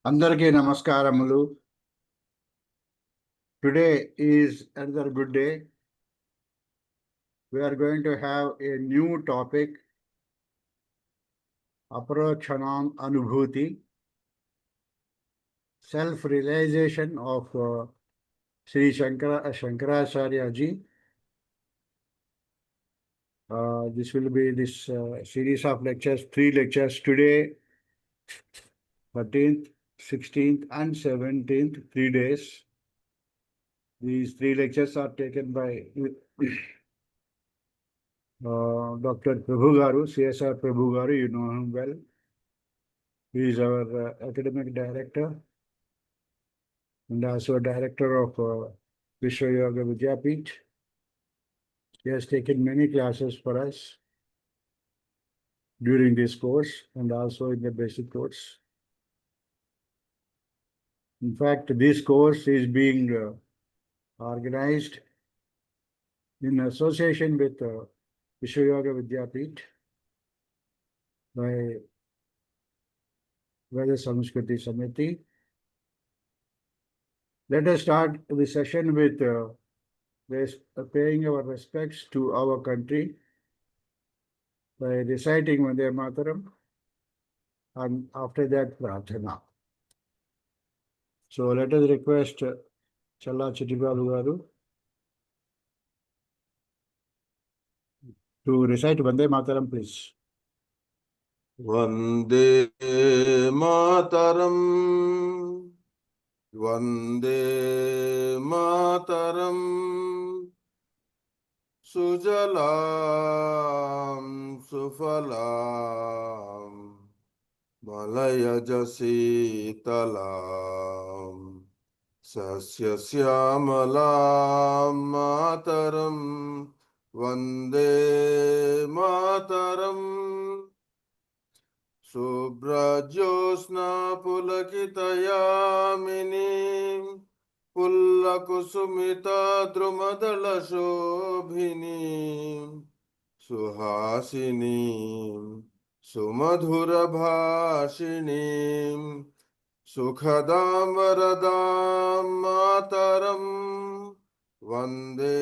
అందరికీ నమస్కారములు. Today is another good day. We are going to have a new topic, Aparokshanam Anubhooti, self-realization of Sri Shankaracharya ji. This will be this series of lectures, 3 lectures today, 13th, 16th and 17th, 3 days. These 3 lectures are taken by Dr. Prabhu Garu, CSR Prabhu Garu, you know him well. He is our academic director and also director of Vishwa Yoga Vidyapith. He has taken many classes for us during this course and also in the basic course. In fact, this course is being organized in association with Vishwa Yoga Vidyapith by Veda Samskruti Samiti. Let us start the session with paying our respects to our country by reciting Vande Mataram and after that Prarthana. So let us request Challa Chittibabu Garu to recite Vande Mataram, please. Vande Mataram, Vande Mataram, Sujalam Sufalam, Malayajasitalam, Sasya Syamalam Mataram, Vande Mataram, Subrajosna Pulakitayamini, Pullakusumita Drumadala Shobhini, Suhasini, Sumadhura Bhashini, Sukhadam Varadam Mataram, Vande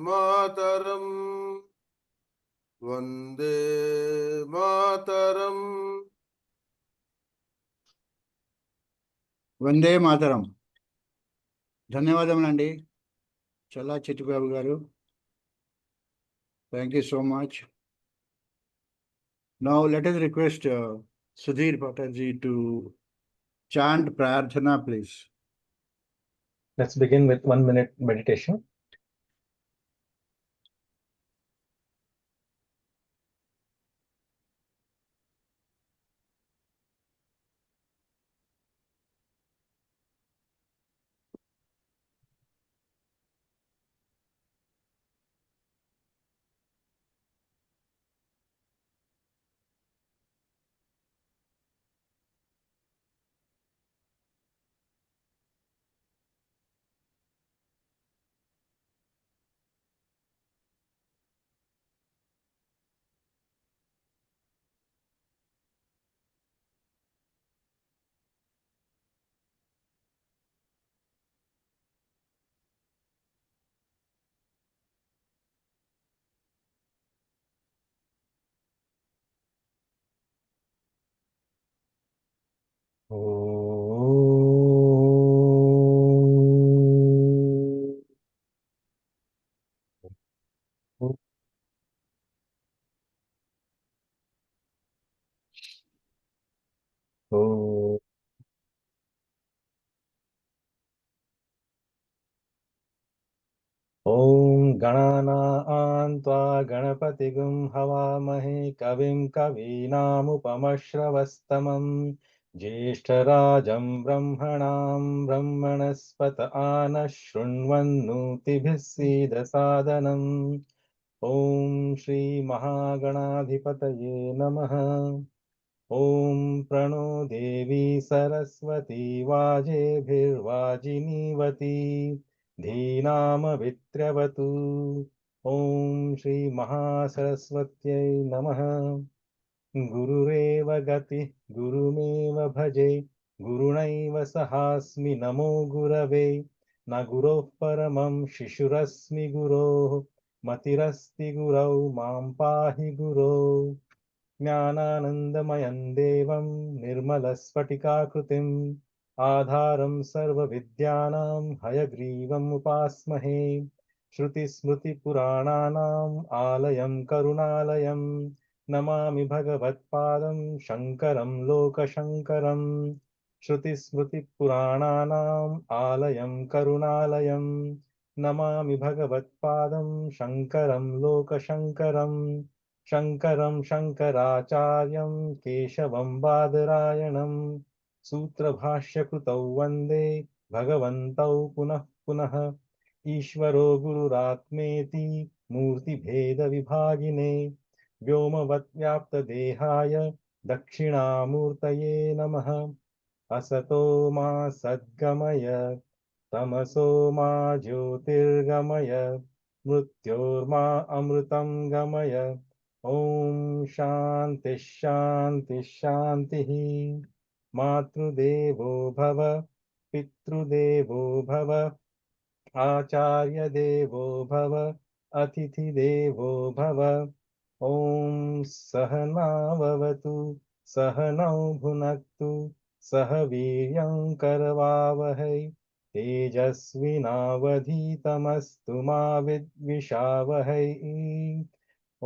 Mataram, Vande Mataram. Vande Mataram. ధన్యవాదములండి చల్లా చిట్టిబాబు గారు. Thank you so much. Now let us request Sudhir Patarji to chant Prarthana, please. Let's begin with 1-minute meditation. Om Ganana Tva Ganapatigun Havamahe Kavim Kavinamupamashravastamam Jeshtarajam Brahmanam Brahmanaspata Anashrunvannutibhisida Sadanam. Om Shri Mahaganadhipataye Namaha. Om Prano Devi Saraswati Vajebhirvajinivati Dhinama Vitrayavatu. Om Shri Mahasaraswatyai Namaha. Gurureva Gati Gurumeva Bhaje गुरुणैव सहास्मि नमो गुरवे न गुरोः परमं शिशुरस्मि गुरोः मतिरस्ति गुरौ मां पाहि गुरो ज्ञानानन्दमयं देवं निर्मलस्फटिकाकृतिम् आधारं सर्वविद्यानां हयग्रीवम् उपास्महे श्रुतिस्मृतिपुराणानाम् आलयं करुणालयं नमामि भगवत्पादं शङ्करं लोकशङ्करम् श्रुतिस्मृतिपुराणानाम् आलयं करुणालयं नमामि भगवत्पादं शङ्करं लोकशङ्करम् शङ्करं शङ्कराचार्यं केशवं बादरायणं सूत्रभाष्यकृतौ वन्दे भगवन्तौ पुनः पुनः ईश्वरो गुरुरात्मेति मूर्तिभेदविभागिने व्योमवद्व्याप्तदेहाय दक्षिणामूर्तये नमः असतो मा सद्गमय तमसो मा ज्योतिर्गमय मृत्योर्मा अमृतं गमय ॐ शान्ति शान्ति शान्तिः मातृदेवो भव पितृदेवो भव आचार्यदेवो भव अतिथिदेवो भव ॐ सहनाववतु सहनौ भुनक्तु सह वीर्यं करवावहै तेजस्विनावधीतमस्तु मा विद्विषावहै ॐ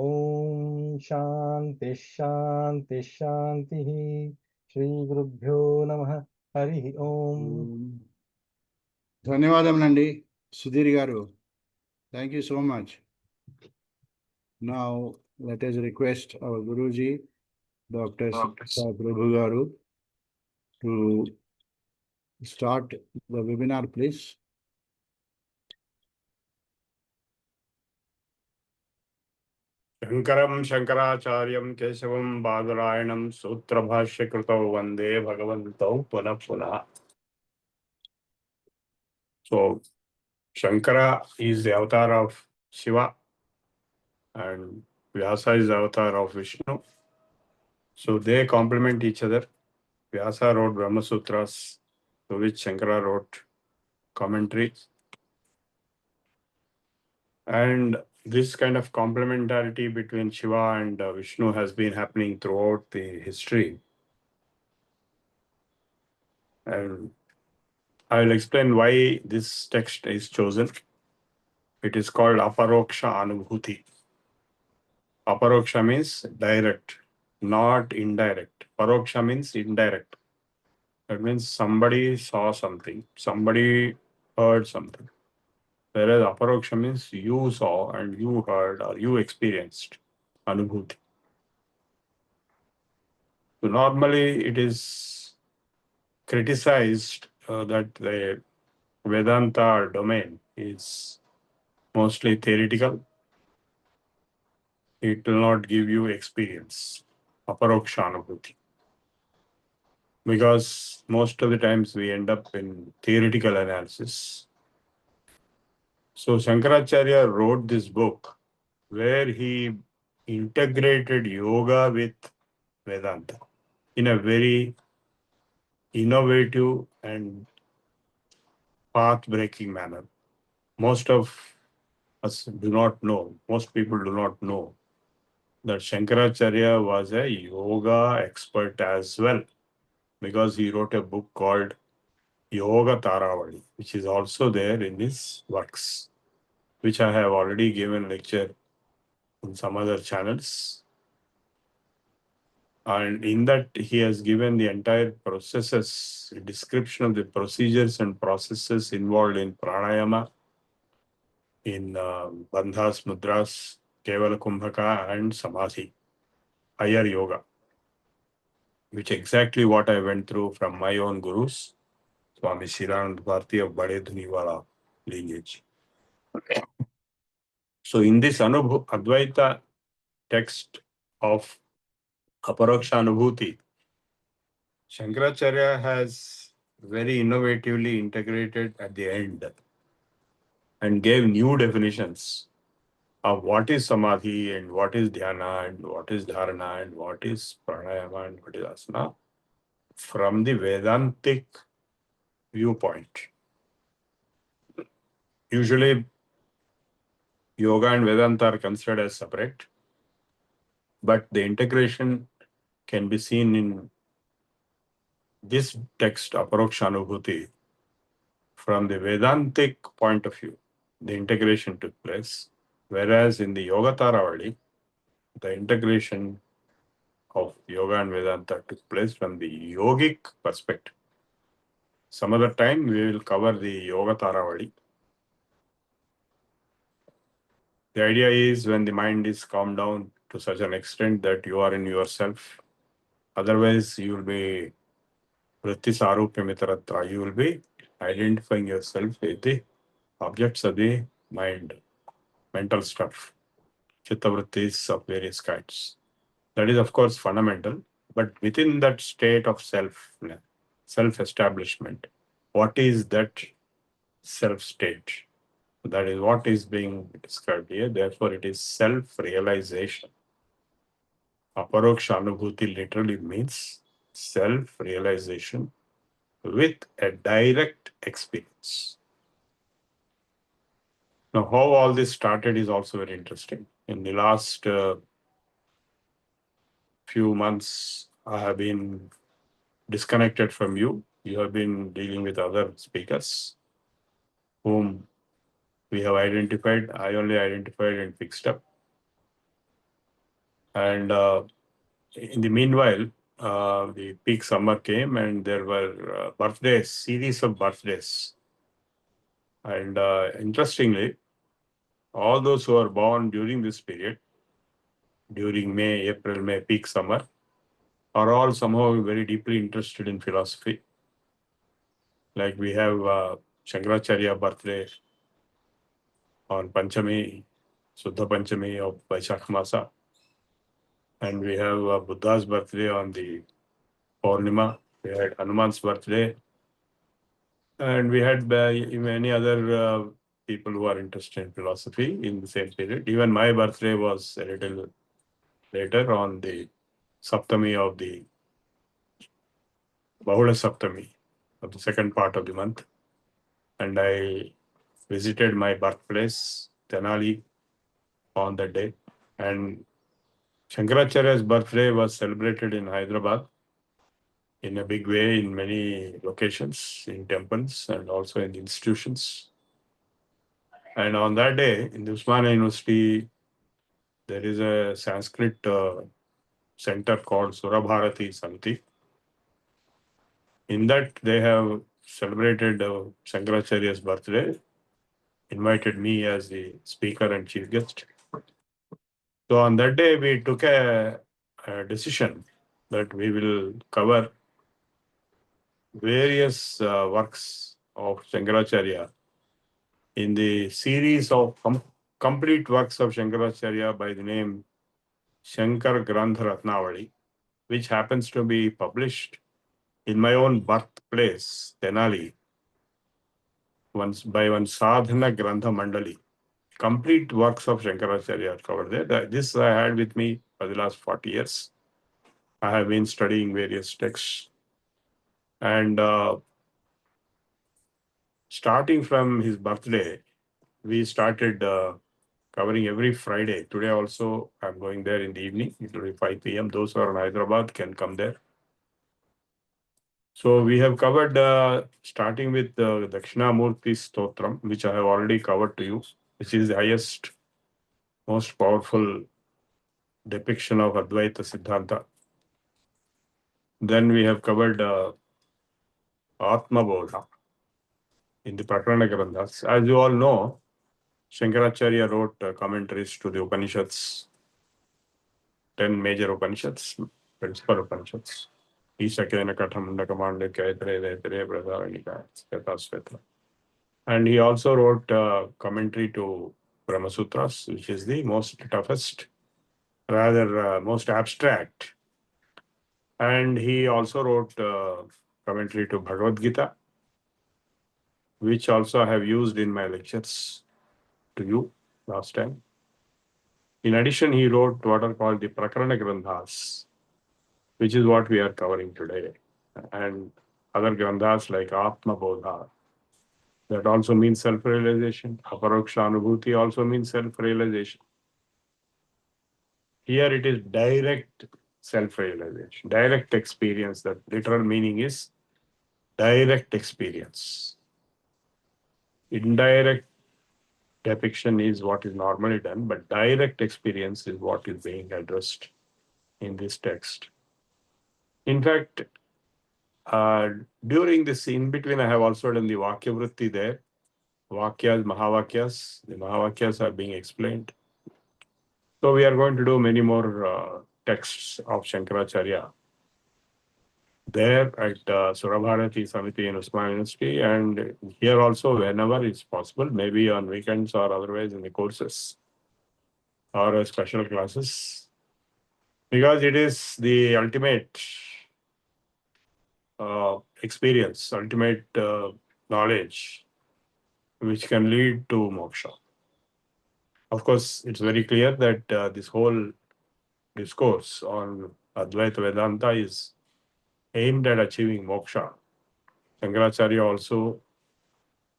शान्ति शान्ति शान्तिः श्रीगुरुभ्यो नमः हरिः ओम् ధన్యవాదములండి సుధీర్ గారు. Thank you so much. Now let us request our Guruji, Dr. Prabhu garu, to start the webinar, please. शङ्करं शङ्कराचार्यं केशवं बादरायणं सूत्रभाष्यकृतौ वन्दे भगवन्तौ पुनः पुनः. So, Shankara is the avatar of Shiva and Vyasa is the avatar of Vishnu. So they complement each other. Vyasa wrote Brahma Sutras, to which Shankara wrote commentaries. And this kind of complementarity between Shiva and Vishnu has been happening throughout the history. And I will explain why this text is chosen. It is called Aparoksha Anubhooti. Aparoksha means direct, not indirect. Paroksha means indirect. That means somebody saw something, somebody heard something. Whereas Aparoksha means you saw and you heard or you experienced. Anubhuti. So normally it is criticized that the Vedanta domain is mostly theoretical. It will not give you experience, Aparoksha Anubhuti. Because most of the times we end up in theoretical analysis. So Shankaracharya wrote this book where he integrated yoga with Vedanta in a very innovative and path-breaking manner. Most of us do not know, most people do not know that Shankaracharya was a yoga expert as well, because he wrote a book called Yoga Taravali, which is also there in his works, which I have already given lecture in some other channels. And in that, he has given the entire processes, a description of the procedures and processes involved in pranayama, in bandhas, mudras, kevala kumbhaka, and samadhi, higher yoga, which exactly what I went through from my own gurus, Swami Shiranand Bharti of Bade Dhuniwala lineage. So in this Advaita text of Aparoksha Anubhuti, Shankaracharya has very innovatively integrated at the end and gave new definitions of what is samadhi and what is dhyana and what is dharana and what is pranayama and what is asana. from the Vedantic viewpoint. Usually, yoga and Vedanta are considered as separate, but the integration can be seen in this text, Aparoksha Anubhooti. From the Vedantic point of view, the integration took place, whereas in the Yoga Taravali, the integration of yoga and Vedanta took place from the yogic perspective. Some other time we will cover the Yoga Taravali. The idea is when the mind is calmed down to such an extent that you are in yourself. Otherwise, you will be vritti sarupya mitaratra. You will be identifying yourself with the objects of the mind, mental stuff, chitta vrittis of various kinds. That is, of course, fundamental. But within that state of self-establishment, what is that self-state? That is what is being described here. Therefore, it is self-realization. Aparoksha Anubhuti literally means self-realization with a direct experience. Now, how all this started is also very interesting. In the last few months, I have been disconnected from you. You have been dealing with other speakers whom we have identified. I only identified and fixed up. And in the meanwhile, the peak summer came and there were birthdays, series of birthdays. And interestingly, all those who are born during this period, during May, April, May, peak summer, are all somehow very deeply interested in philosophy. Like we have Shankaracharya birthday on Panchami, Suddha Panchami of Vaishakh Masa. And we have Buddha's birthday on the Purnima. We had Hanuman's birthday. And we had many other people who are interested in philosophy in the same period. Even my birthday was a little later on the Saptami of the Bahula Saptami of the second part of the month. And I visited my birthplace, Tenali, on that day. And Shankaracharya's birthday was celebrated in Hyderabad in a big way in many locations, in temples and also in institutions. And on that day, in the Usmania University, there is a Sanskrit center called Surabharati Samiti. In that, they have celebrated Shankaracharya's birthday, invited me as the speaker and chief guest. So on that day, we took a decision that we will cover various works of Shankaracharya in the series of complete works of Shankaracharya by the name Shankar Grantha Ratnavali, which happens to be published in my own birthplace, Tenali, by one Sadhana Grantha Mandali. Complete works of Shankaracharya are covered there. This I had with me for the last 40 years. I have been studying various texts. And starting from his birthday, we started covering every Friday. Today also, I'm going there in the evening. It will be 5 p.m. Those who are in Hyderabad can come there. So we have covered, starting with the Dakshinamurti Stotram, which I have already covered to you, which is the highest, most powerful depiction of Advaita Siddhanta. Then we have covered Atma Bodha in the Prakarana Granthas. As you all know, Shankaracharya wrote commentaries to the Upanishads, 10 major Upanishads, principal Upanishads. Ishakena Kathamundaka Mandaka Etre Etre Brahavanika Sveta Sveta. And he also wrote commentary to Brahma Sutras, which is the most toughest, rather most abstract. And he also wrote commentary to Bhagavad Gita, which also I have used in my lectures to you last time. In addition, he wrote what are called the Prakarana Granthas, which is what we are covering today. and other granthas like Atma Bodha. That also means self-realization. Aparoksha Anubhooti also means self-realization. Here it is direct self-realization, direct experience. The literal meaning is direct experience. Indirect depiction is what is normally done, but direct experience is what is being addressed in this text. In fact, during this in between, I have also done the Vakya Vritti there. Vakyas, Mahavakyas. The Mahavakyas are being explained. So we are going to do many more texts of Shankaracharya there at Surabharati Samiti in Usman University, and here also whenever it's possible, maybe on weekends or otherwise in the courses or special classes, because it is the ultimate experience, ultimate knowledge, which can lead to moksha. Of course, it's very clear that this whole discourse on Advaita Vedanta is aimed at achieving moksha. Shankaracharya also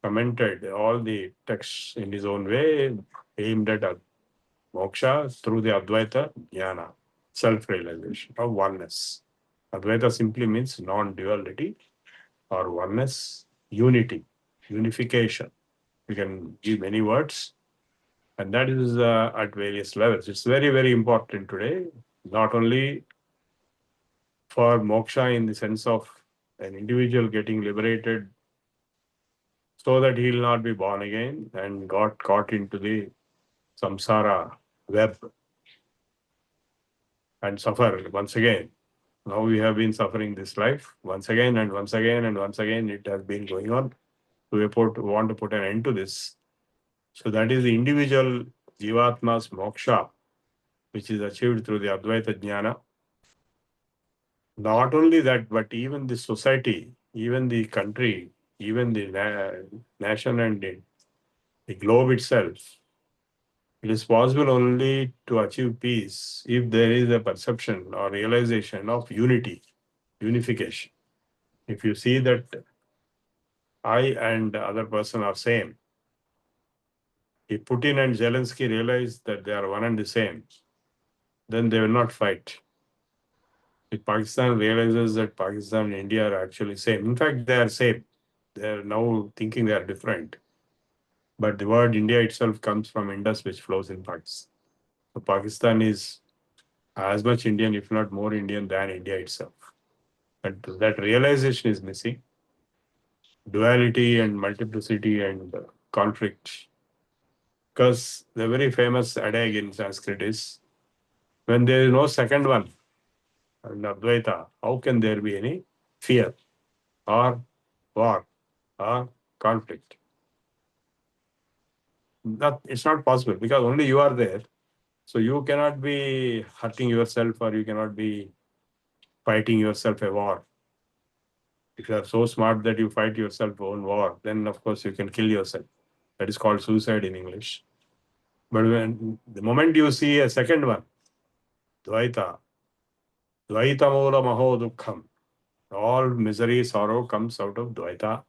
commented all the texts in his own way, aimed at moksha through the Advaita Jnana, self-realization of oneness. Advaita simply means non-duality or oneness, unity, unification. You can give many words, and that is at various levels. It's very, very important today, not only for moksha in the sense of an individual getting liberated so that he will not be born again and got caught into the samsara web and suffer once again. Now we have been suffering this life once again and once again and once again. It has been going on. We want to put an end to this. So that is the individual Jivatma's moksha, which is achieved through the Advaita Jnana. Not only that, but even the society, even the country, even the nation and the globe itself. It is possible only to achieve peace if there is a perception or realization of unity, unification. If you see that I and the other person are same, if Putin and Zelensky realize that they are one and the same, then they will not fight. If Pakistan realizes that Pakistan and India are actually same, in fact, they are same. They are now thinking they are different. But the word India itself comes from Indus, which flows in Pakistan. So Pakistan is as much Indian, if not more Indian than India itself. But that realization is missing. Duality and multiplicity and conflict. Because the very famous adage in Sanskrit is, when there is no second one, and Advaita, how can there be any fear or war or conflict? It's not possible because only you are there. So you cannot be hurting yourself or you cannot be fighting yourself a war. If you are so smart that you fight yourself own war, then of course you can kill yourself. That is called suicide in English. But when the moment you see a second one, Dvaita, Dvaita Moola Maho Dukkham, all misery, sorrow comes out of Dvaita.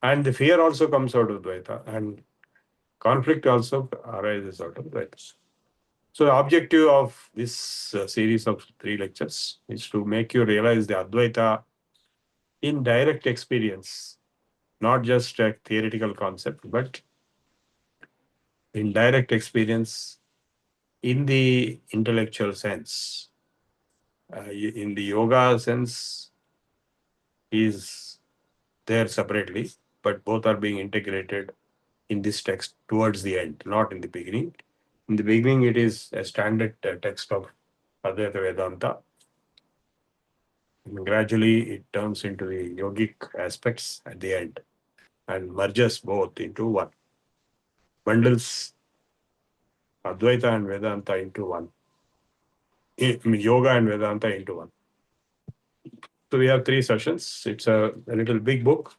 And the fear also comes out of Dvaita. And conflict also arises out of Dvaita. So the objective of this series of 3 lectures is to make you realize the Advaita in direct experience, not just a theoretical concept, but in direct experience in the intellectual sense. In the yoga sense is there separately, but both are being integrated in this text towards the end, not in the beginning. In the beginning, it is a standard text of Advaita Vedanta. And gradually, it turns into the yogic aspects at the end and merges both into one. Bundles Advaita and Vedanta into one. Yoga and Vedanta into one. So we have 3 sessions. It's a little big book.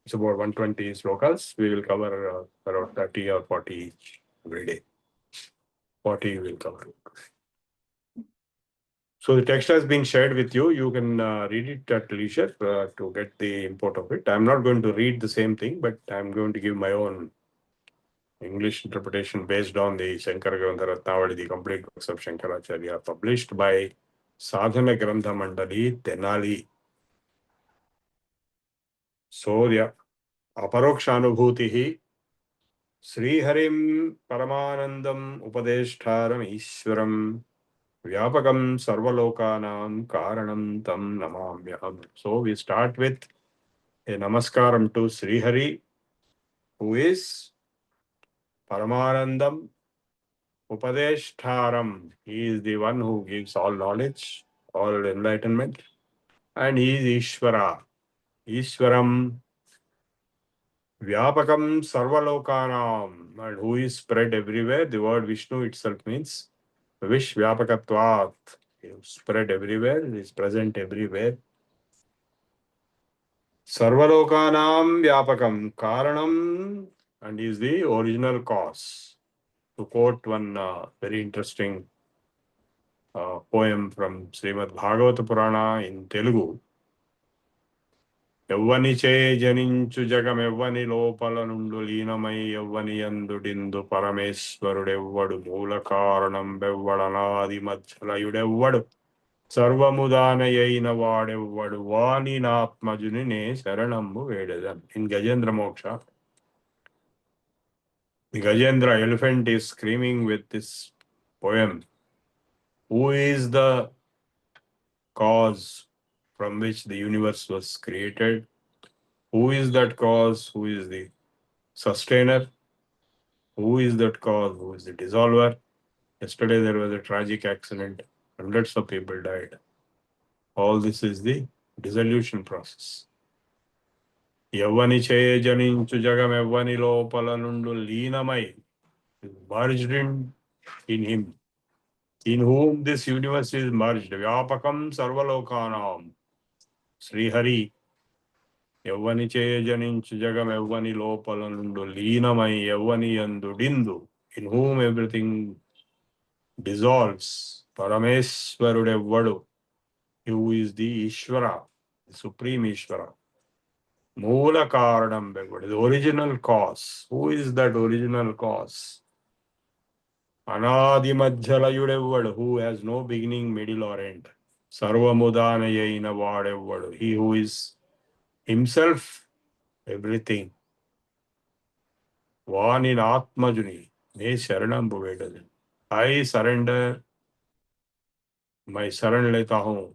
It's about 120 slokas. We will cover around 30 or 40 each every day. 40 we will cover. So the text has been shared with you. You can read it at leisure to get the import of it. I'm not going to read the same thing, but I'm going to give my own English interpretation based on the Shankara Grantha Ratnavali, the complete works of Shankaracharya, published by Sadhana Grantha Mandali, Tenali. So, yeah, Aparoksha Anubhooti Sriharim Paramanandam Upadeshtaram Ishwaram Vyapakam Sarvalokanam Karanam Tam Namamyaham. So we start with a namaskaram to Srihari, who is Paramanandam Upadeshtaram. He is the one who gives all knowledge, all enlightenment, and he is Ishvara. Ishwaram Vyapakam Sarvalokanam, and who is spread everywhere. The word Vishnu itself means Vish Vyapakatvat. He is spread everywhere, he is present everywhere. Sarvalokanam Vyapakam Karanam, and he is the original cause. To quote one very interesting poem from Srimad Bhagavata Purana in Telugu. ఎవ్వని చే జనించు జగమెవ్వని లోపల నుండు లీనమై ఎవ్వని యందుడిందు పరమేశ్వరుడెవ్వడు మూల కారణం బెవ్వడనాది మధ్యలయుడెవ్వడు సర్వముదానయైన వాడెవ్వడు వాని నాత్మజుని నే శరణంబు వేడెదన్. In Gajendra Moksha, the Gajendra elephant is screaming with this poem. Who is the cause from which the universe was created? Who is that cause? Who is the sustainer? Who is that cause? Who is the dissolver? Yesterday there was a tragic accident. Hundreds of people died. All this is the dissolution process. Yavvani chaye janinchu jagam yavvani lopala nundu leenamai, merged in him, in whom this universe is merged. Vyapakam sarvalokanam. Sri Hari. Yavvani chaye janinchu jagam yavvani lopala nundu leenamai yavvani yandudindu, in whom everything dissolves. Paramesvarudevvadu, who is the Ishvara, the supreme Ishvara. Moola Karanam Bhagavad, the original cause. Who is that original cause? Anadi Madhyalayudevvadu, who has no beginning, middle, or end. Sarvamudanayena Vadevvadu, he who is himself everything. Vanin Atmajuni, me Sharanam Bhuvedadu. I surrender my Saran Leta Hu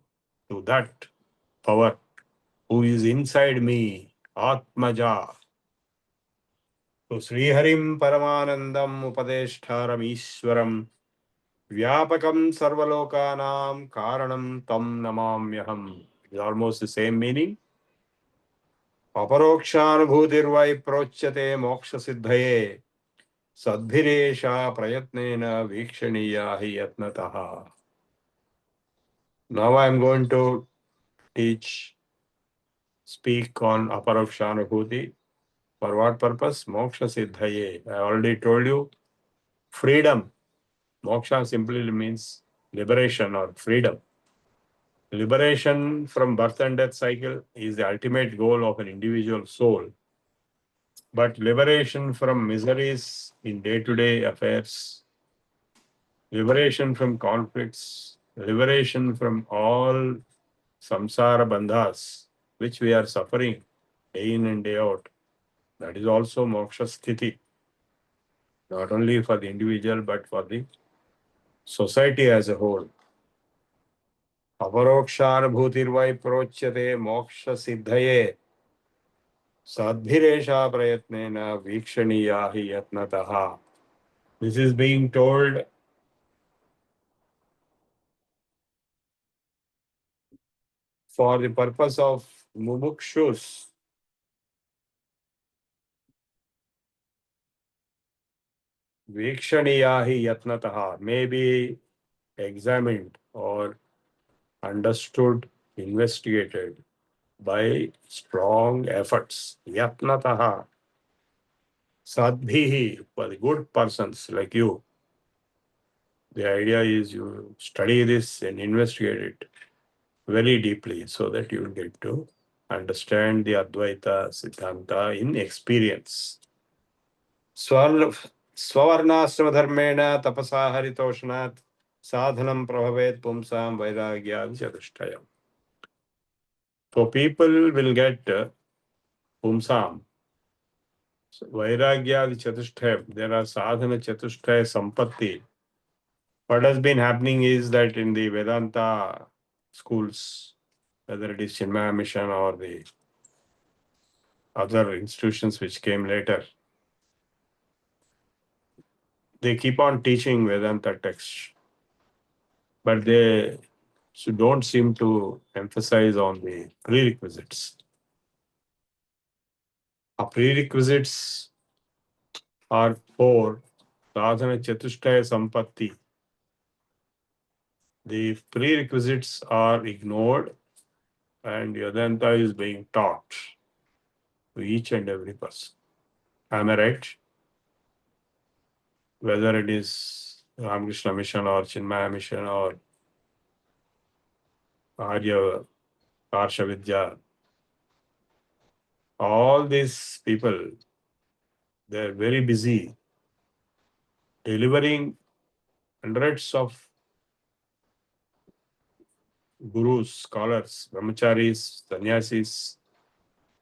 to that power who is inside me, Atmaja. So Sriharim Paramanandam Upadeshtaram Ishwaram Vyapakam Sarvalokanam Karanam Tam Namamyaham. It is almost the same meaning. Aparokshanubhutirvai prochate moksha siddhaye sadbhiresha prayatnena vikshaniya hi yatnataha. Now I am going to speak on Aparokshanubhuti. For what purpose? Moksha siddhaye. I already told you, freedom. Moksha simply means liberation or freedom. Liberation from birth and death cycle is the ultimate goal of an individual soul. But liberation from miseries in day-to-day affairs, liberation from conflicts, liberation from all samsara bandhas which we are suffering day in and day out, that is also moksha sthiti. Not only for the individual but for the society as a whole. Aparokshanubhutirvai prochate moksha siddhaye sadbhiresha prayatnena vikshaniya hi yatnataha. This is being told for the purpose of mumukshus. Vikshaniya hi yatnataha may be examined or understood, investigated by strong efforts. Yatnataha. Sadbhihi, for the good persons like you. The idea is you study this and investigate it very deeply so that you will get to understand the Advaita Siddhanta in experience. Swavarnashrama dharmena tapasa haritoshnat sadhanam prabhavet pumsam vairagya chatushtayam. So people will get pumsam, vairagya chatushtayam. There are sadhana chatushtaya sampatti. What has been happening is that in the Vedanta schools, whether it is Chinmaya Mission or the other institutions which came later, they keep on teaching Vedanta texts, but they don't seem to emphasize on the prerequisites. Our prerequisites are for sadhana chatushtaya sampatti. The prerequisites are ignored and Vedanta is being taught to each and every person. Am I right? Whether it is Ramakrishna Mission or Chinmaya Mission or Arya Karsha Vidya, all these people, they're very busy delivering hundreds of gurus, scholars, brahmacharis, sannyasis,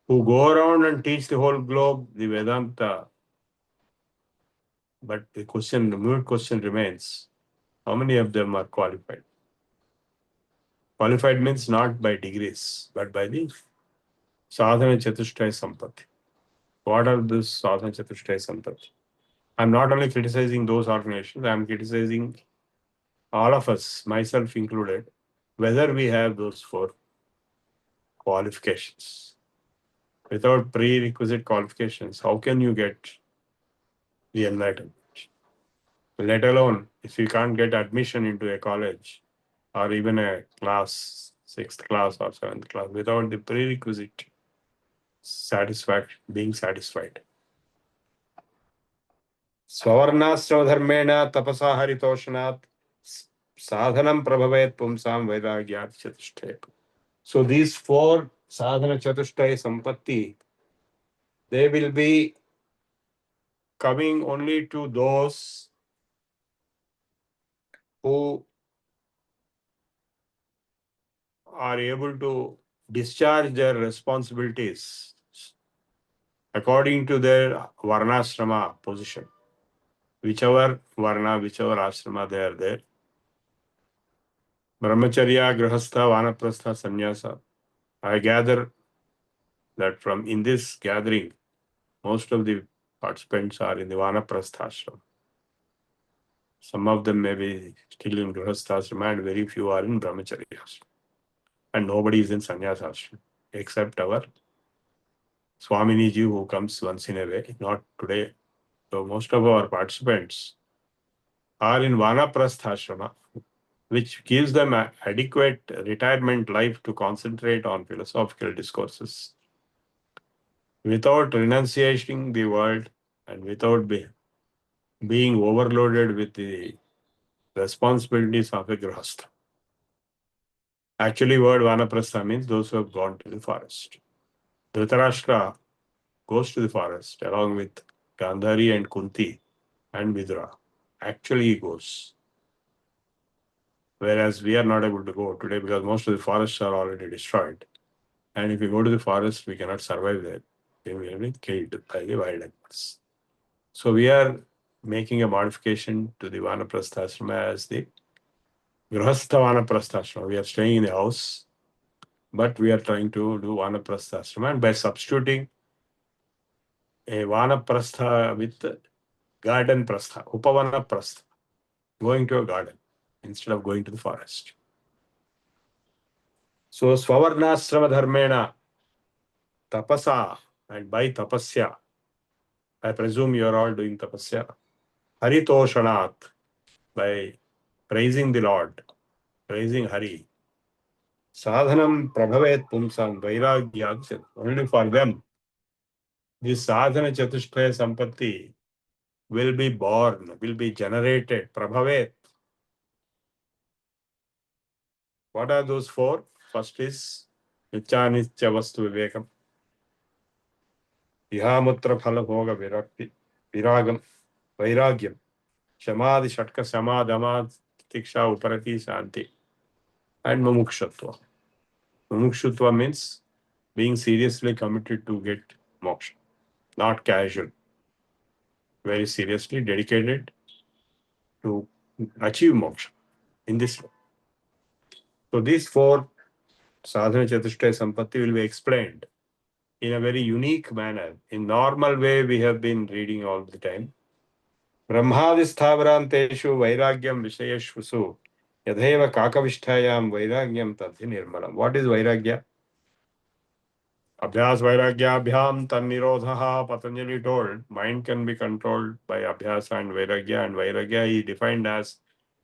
who go around and teach the whole globe the Vedanta. But the moot question remains, how many of them are qualified? Qualified means not by degrees, but by the sadhana chatushtaya sampatti. What are these sadhana chatushtaya sampatti? I'm not only criticizing those organizations, I'm criticizing all of us, myself included, whether we have those 4 qualifications. Without prerequisite qualifications, how can you get the enlightenment? Let alone if you can't get admission into a college or even a class, 6th class or 7th class, without the prerequisite being satisfied. Swavarnashrama dharmena tapasa haritoshnat sadhanam prabhavet pumsam vairagyat chatushtaya. So these 4 sadhana chatushtaya sampatti, they will be coming only to those who are able to discharge their responsibilities according to their varnashrama position. Whichever varna, whichever ashrama they are there. Brahmacharya, Grahastha, Vanaprastha, Sannyasa. I gather that from in this gathering, most of the participants are in the Vanaprastha ashram. Some of them may be still in Grahastha ashram and very few are in Brahmacharya ashram. And nobody is in Sannyasa ashram except our Swamini ji who comes once in a way, not today. So most of our participants are in Vanaprastha ashrama, which gives them adequate retirement life to concentrate on philosophical discourses without renunciating the world and without being overloaded with the responsibilities of a grahastha. Actually, word Vanaprastha means those who have gone to the forest. Dhritarashtra goes to the forest along with Gandhari and Kunti and Vidura. Actually, he goes. Whereas we are not able to go today because most of the forests are already destroyed. And if we go to the forest, we cannot survive there. We will be killed by the wild animals. So we are making a modification to the Vanaprastha ashrama as the Grahastha Vanaprastha ashrama. We are staying in the house, but we are trying to do Vanaprastha ashrama. And by substituting a Vanaprastha with garden prastha, Upavana prastha, going to a garden instead of going to the forest. So Swavarnashrama dharmena tapasa, and by tapasya, I presume you are all doing tapasya. Haritoshanat, by praising the Lord, praising Hari. Sadhanam prabhavet pumsam vairagyat, only for them. This sadhana chatushtaya sampatti will be born, will be generated, prabhavet. What are those four? First is Nityanittya Vastu Vivekam. Ihamutra Phala Bhoga Virakti, Viragam, Vairagyam, Shamadhi Shatka Samadhamad, Tiksha Uparati Shanti, and Mumukshutva. Mumukshutva means being seriously committed to get moksha, not casual. Very seriously dedicated to achieve moksha in this way. So these four sadhana chatushtaya sampatti will be explained in a very unique manner. In normal way, we have been reading all the time. Brahmadi sthavaranteshu vairagyam vishayashvasu yadheva kakavishthayam vairagyam tadhi nirmalam. What is vairagya? Abhyas vairagya abhyam tan nirodhaha. Patanjali told mind can be controlled by abhyas and vairagya is defined as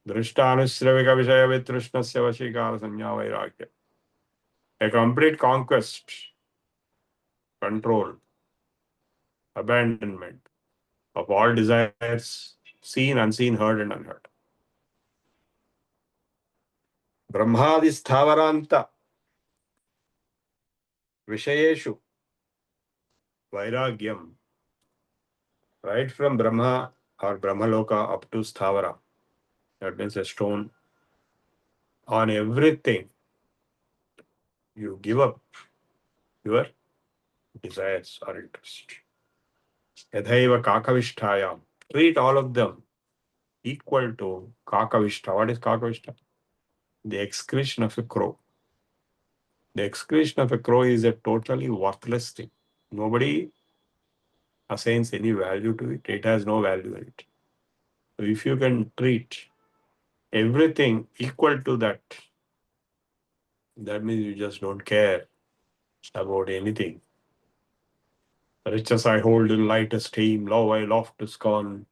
drishtanusravika vishaya vitrushnasya vashikara sanya vairagya. A complete conquest, control, abandonment of all desires, seen, unseen, heard, and unheard. Brahmadi sthavaranta vishayeshu vairagyam. Right from Brahma or Brahmaloka up to sthavara. That means a stone. On everything, you give up your desires or interest. Yadhaiva kakavishthayam. Treat all of them equal to kakavishta. What is kakavishta? The excretion of a crow. The excretion of a crow is a totally worthless thing. Nobody assigns any value to it. It has no value in it. So if you can treat everything equal to that, that means you just don't care about anything. Riches I hold in light esteem, love I loft to scorn.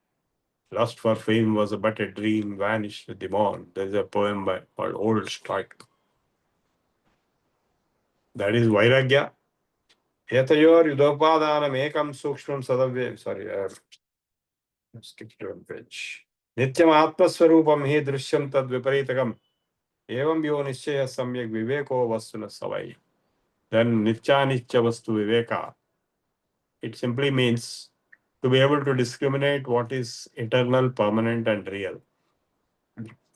Lust for fame was but a dream, vanished with the morn. There is a poem called Old Strike. That is Vairagya. Yatayor yudopadanam ekam sukshmam sadavya. Sorry, I skipped one page. Nityam atmaswarupam hi drishyam tad viparitakam. Evam yo nishchaya samyak viveko vasuna savai. Then nitya vastu viveka. It simply means to be able to discriminate what is eternal, permanent, and real,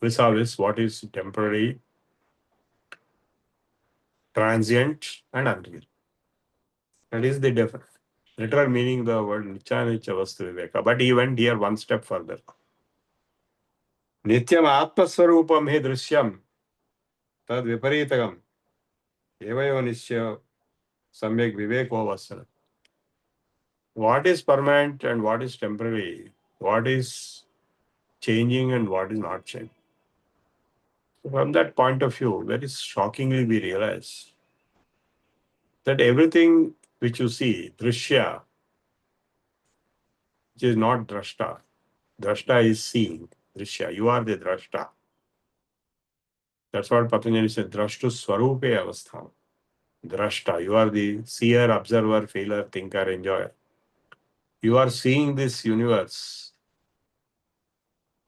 vis-a-vis what is temporary, transient, and unreal. That is the literal meaning of the word Nitya Vastu Viveka. But he went here one step further. Nityam Atmaswarupam hi drishyam tad viparitakam evayo nishya samyak viveko vasana. What is permanent and what is temporary? What is changing and what is not changing? From that point of view, very shockingly we realize that everything which you see, drishya, which is not drashta. Drashta is seeing, drishya. You are the drashta. That's what Patanjali said, drashtu swarupe avastha. Drashta, you are the seer, observer, feeler, thinker, enjoyer. You are seeing this universe,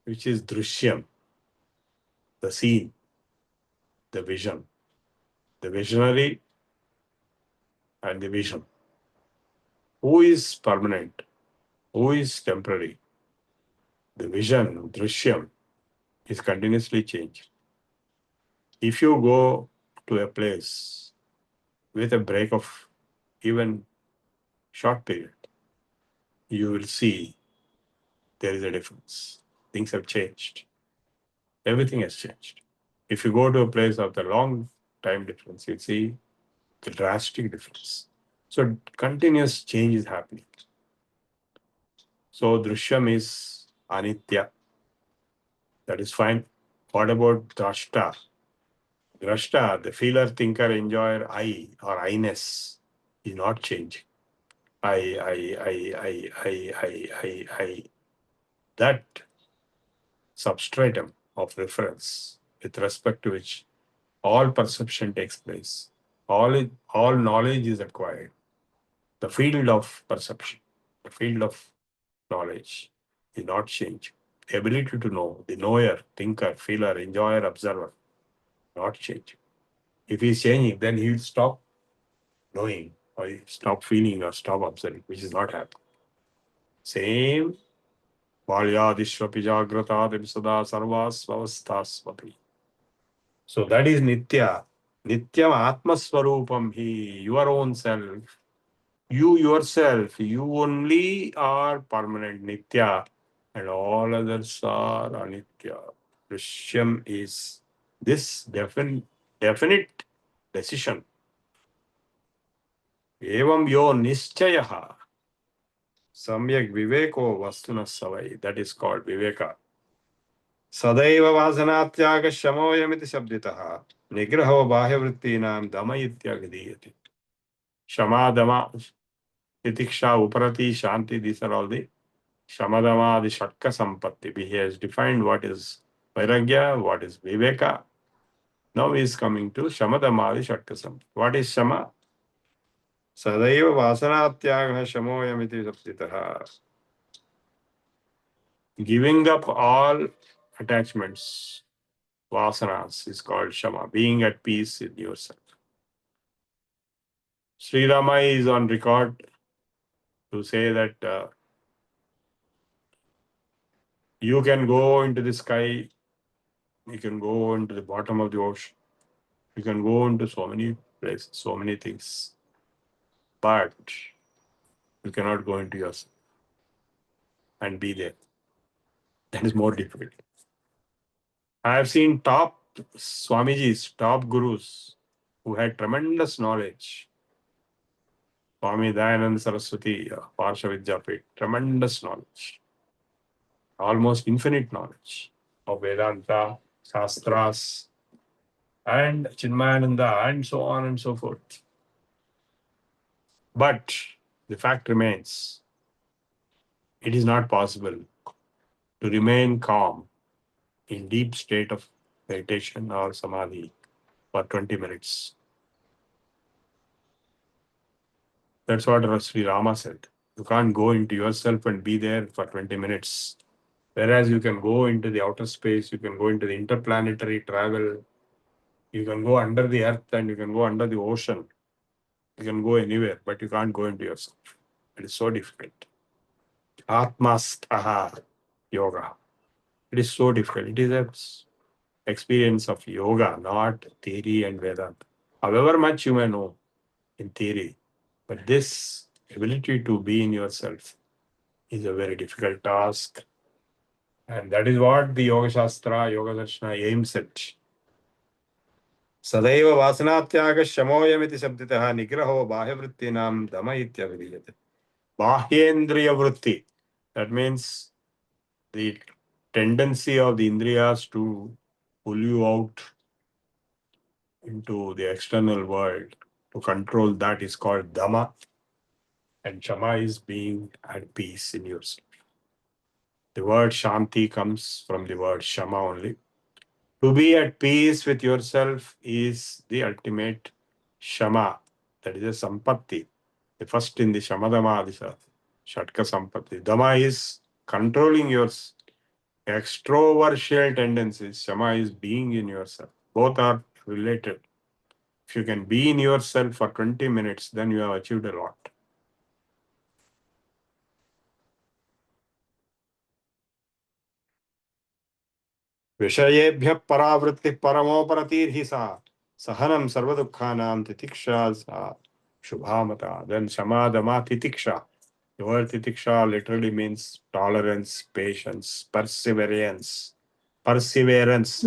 which is drishyam, the scene, the vision, the visionary and the vision. Who is permanent? Who is temporary? The vision, drishyam, is continuously changing. If you go to a place with a break of even short period, you will see there is a difference. Things have changed. Everything has changed. If you go to a place of the long time difference, you see the drastic difference. So continuous change is happening. So drishyam is anitya. That is fine. What about drashta? Drashta, the feeler, thinker, enjoyer, I or I-ness is not changing. I. That substratum of reference with respect to which all perception takes place, all knowledge is acquired. The field of perception, the field of knowledge is not changing. The ability to know, the knower, thinker, feeler, enjoyer, observer, not changing. If he is changing, then he will stop knowing, or stop feeling, or stop observing, which is not happening. Same. Balyadishvapi jagratadim sada sarvasvavasthasvapi. So that is Nitya. Nityam Atmaswarupam, he, your own self. You yourself, you only are permanent Nitya, and all others are Anitya. Drishyam is this definite decision. Evam yo nischayah samyak viveko vastuna savai. That is called viveka. Sadaiva vasanatyaga shamoyamiti shabditaha nigraho bahyavrittinam dama ityagdiyati. Shama, dama, titiksha, uparati, shanti, these are all the Shamadama, the Shatka Sampatti. He has defined what is Vairagya, what is Viveka. Now he is coming to Shamadama, the Shatka Sampatti. What is Shama? Sadaiva Vasanatyaga Shamoyamiti Saptitaha. Giving up all attachments, vasanas, is called Shama, being at peace with yourself. Sri Rama is on record to say that you can go into the sky, you can go into the bottom of the ocean, you can go into so many places, so many things, but you cannot go into yourself and be there. That is more difficult. I have seen top Swamijis, top gurus who had tremendous knowledge. Swami Dayananda Saraswati, Parsha Vidyapit, tremendous knowledge, almost infinite knowledge of Vedanta, Shastras, and Chinmayananda, and so on and so forth. But the fact remains, it is not possible to remain calm in deep state of meditation or samadhi for 20 minutes. That's what Sri Rama said. You can't go into yourself and be there for 20 minutes. Whereas you can go into the outer space, you can go into the interplanetary travel, you can go under the earth and you can go under the ocean. You can go anywhere, but you can't go into yourself. It is so difficult. Atmastaha yoga. It is so difficult. It is an experience of yoga, not theory and Vedanta. However much you may know in theory, but this ability to be in yourself is a very difficult task. And that is what the Yoga Shastra, Yoga Darshana aims at. Sadaiva vasanatyaga shamoyamiti sabditaha nigraho bahyavrittinam dama ityavridiyate. Bahyendriya vritti. That means the tendency of the indriyas to pull you out into the external world, to control that, is called dhamma, and shama is being at peace in yourself. The word shanti comes from the word shama only. To be at peace with yourself is the ultimate shama, that is a sampatti. The first in the shamadama, this shatka sampatti. Dhamma is controlling your extroversial tendencies. Shama is being in yourself. Both are related. If you can be in yourself for 20 minutes, then you have achieved a lot. Vishayebhya paravritti paramoparatihi sa sahanam sarvadukhanam titiksha sa shubhamata. Then shama, dhamma, titiksha. The word titiksha literally means tolerance, patience, perseverance. Perseverance.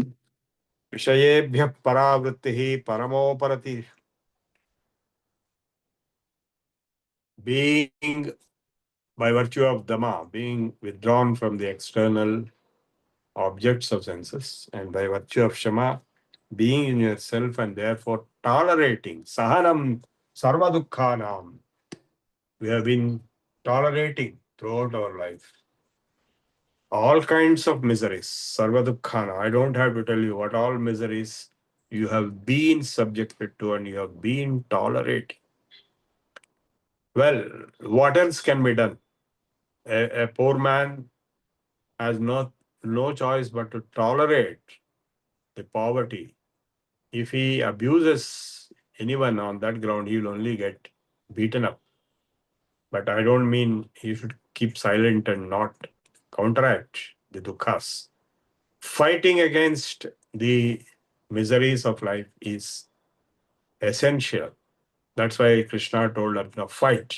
Vishayebhya paravrittihi paramoparatihi. Being, by virtue of dhamma, being withdrawn from the external objects of senses, and by virtue of shama, being in yourself and therefore tolerating. Sahanam sarva dukkhanam. We have been tolerating throughout our life all kinds of miseries. Sarva dukkhana. I don't have to tell you what all miseries you have been subjected to and you have been tolerating. Well, what else can be done? A poor man has no choice but to tolerate the poverty If he abuses anyone on that ground, he will only get beaten up. But I don't mean he should keep silent and not counteract the dukkhas. Fighting against the miseries of life is essential. That's why Krishna told Arjuna, fight.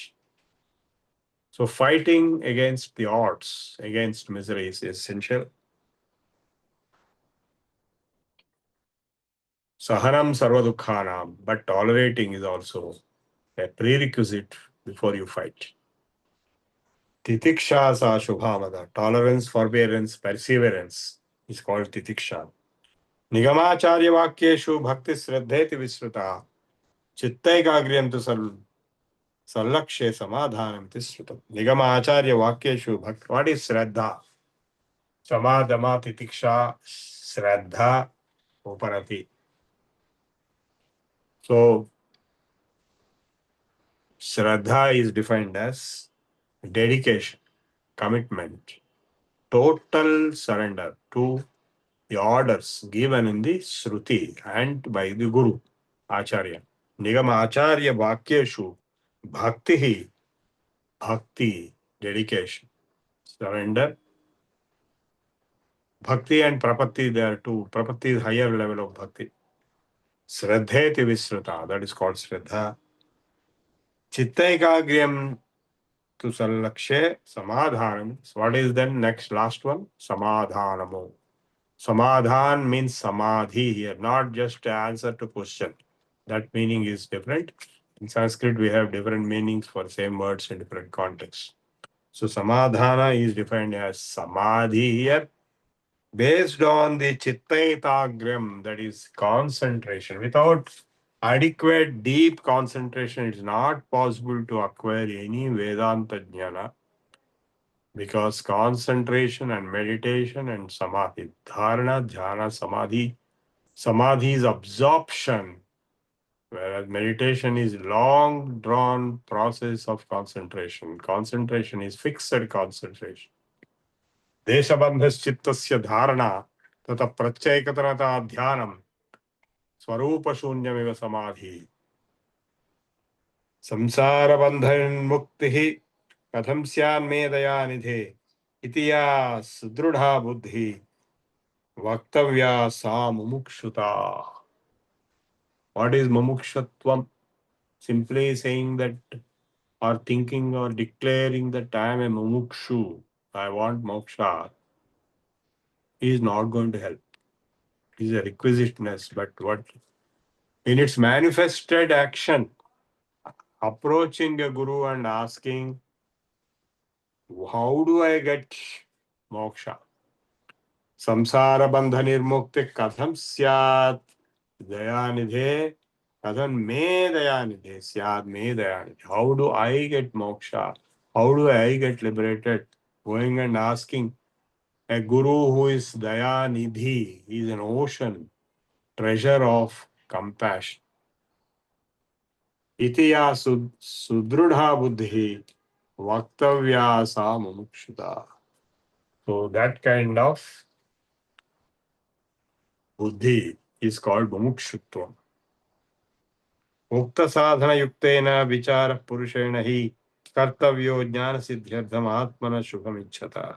So fighting against the odds, against misery is essential. Sahanam sarvadukhanam, but tolerating is also a prerequisite before you fight. Titiksha sa shubhamada, tolerance, forbearance, perseverance is called titiksha. Nigamacharya vakyeshu bhakti sraddheti visruta, chittaikagryam tu sallakshe samadhanam tisrutam. Nigamacharya vakyeshu bhakti. What is sraddha? Samadhama titiksha sraddha uparati. So, Shraddha is defined as dedication, commitment, total surrender to the orders given in the Shruti and by the Guru, Acharya. Nigama Acharya Vakyeshu Bhakti, Bhakti, dedication, surrender. Bhakti and Prapatti, there are two. Prapatti is higher level of Bhakti. Shraddheti Visruta, that is called Shraddha. Chittaikagryam to sallakshe samadhanam. So what is then next last one? Samadhanamo. Samadhan means samadhi here, not just answer to question. That meaning is different. In Sanskrit, we have different meanings for same words in different contexts. So samadhana is defined as samadhi here, based on the chittaitagram, that is concentration. Without adequate deep concentration, it is not possible to acquire any Vedanta jnana, because concentration and meditation and samadhi, dharana, dhyana, samadhi is absorption, whereas meditation is long drawn process of concentration. Concentration is fixed concentration. Deshabandhaschittasya dharana tata pratyayakatanata dhyanam swarupa shunyamiva samadhi. Samsara bandhan muktihi katham syan me daya nidhe itiya sudrudha buddhi vaktavya sa mumukshuta. What is mumukshatvam? Simply saying that or thinking or declaring that I am a mumukshu, I want moksha, is not going to help. It is a requisiteness, but what in its manifested action, approaching a guru and asking, how do I get moksha? Samsara bandha nirmukti katham syat dayanidhe katham me dayanidhe syat me dayanidhe. How do I get moksha? How do I get liberated? Going and asking a guru who is dayanidhi, he is an ocean, treasure of compassion. Itiya sudrudha buddhi vaktavya sa mumukshuta. So that kind of buddhi is called mumukshutva. Ukta sadhana yuktena vichara purushena hi kartavyo jnana siddhyartham atmana shubham icchata.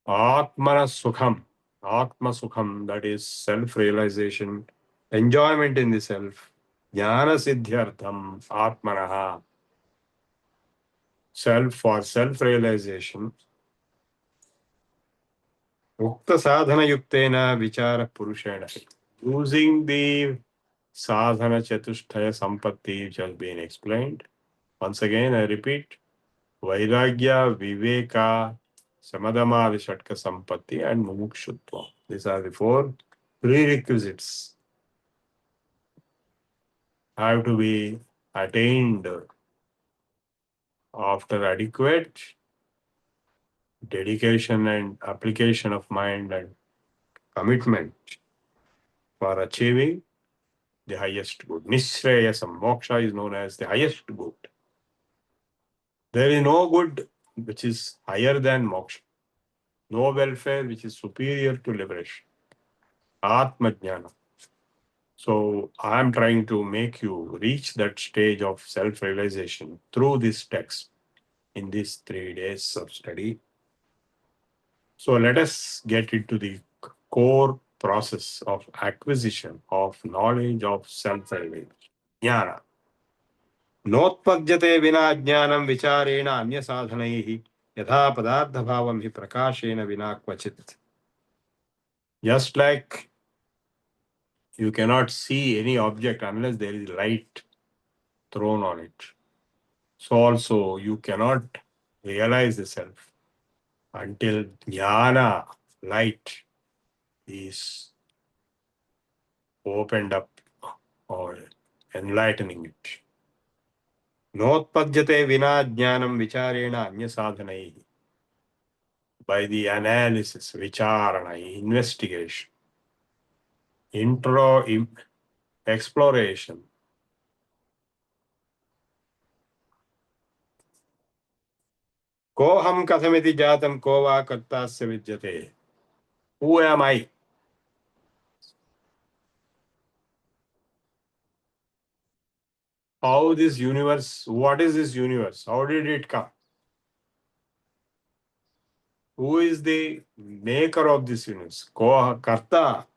Atmana sukham, atma sukham, that is self-realization, enjoyment in the self. Jnana siddhyartham atmanaha, self for self-realization. Ukta sadhana yuktena vichara purushena. Using the sadhana chatushtaya sampatti which has been explained. Once again, I repeat, vairagya, viveka, samadhamadi shatka sampatti and mumukshutva. These are the four prerequisites have to be attained after adequate dedication and application of mind and commitment for achieving the highest good. Nishreyasam, moksha is known as the highest good. There is no good which is higher than moksha, no welfare which is superior to liberation. Atma Jnana. So I am trying to make you reach that stage of self-realization through this text in these 3 days of study. So let us get into the core process of acquisition of knowledge of self-realization. Jnana. नोत्पद्यते विना ज्ञानं विचारेण अन्य साधनैः यथा पदार्थभावं हि प्रकाशेन विना क्वचित्. Just like you cannot see any object unless there is light thrown on it, so also you cannot realize the self until jnana, light, is opened up or enlightening it. Notpadyate vina jnanam vicharena anya sadhanai. By the analysis, vicharana, investigation, exploration. Ko ham kathamiti jatam ko va kartasya vidyate. Who am I? How this universe, what is this universe? How did it come? Who is the maker of this universe? Ko karta.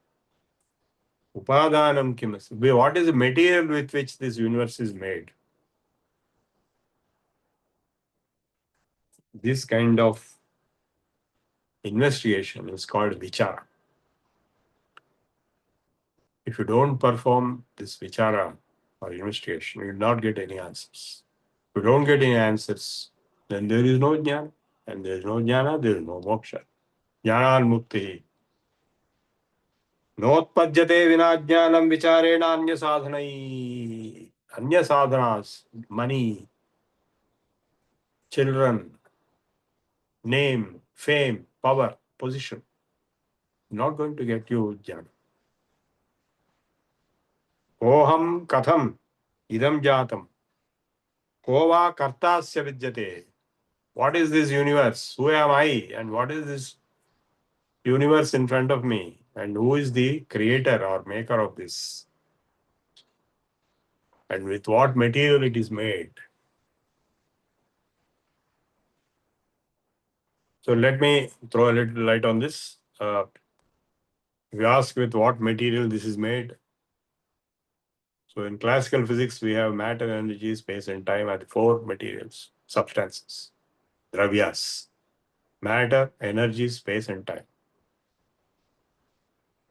Upadanam kimas. What is the material with which this universe is made? This kind of investigation is called vichara. If you don't perform this vichara or investigation, you will not get any answers. If you don't get any answers, then there is no jnana. And there is no jnana, there is no moksha. Jnana mukti. Notpadyate vina jnanam vicharena anya sadhanai. Anya sadhanas, money, children, name, fame, power, position. Not going to get you jnana. Oham katham idam jatam. Kova kartasya vidyate. What is this universe? Who am I? And what is this universe in front of me? And who is the creator or maker of this? And with what material it is made? So let me throw a little light on this. If you ask with what material this is made. So in classical physics, we have matter, energy, space, and time as 4 materials, substances, dravyas. Matter, energy, space, and time.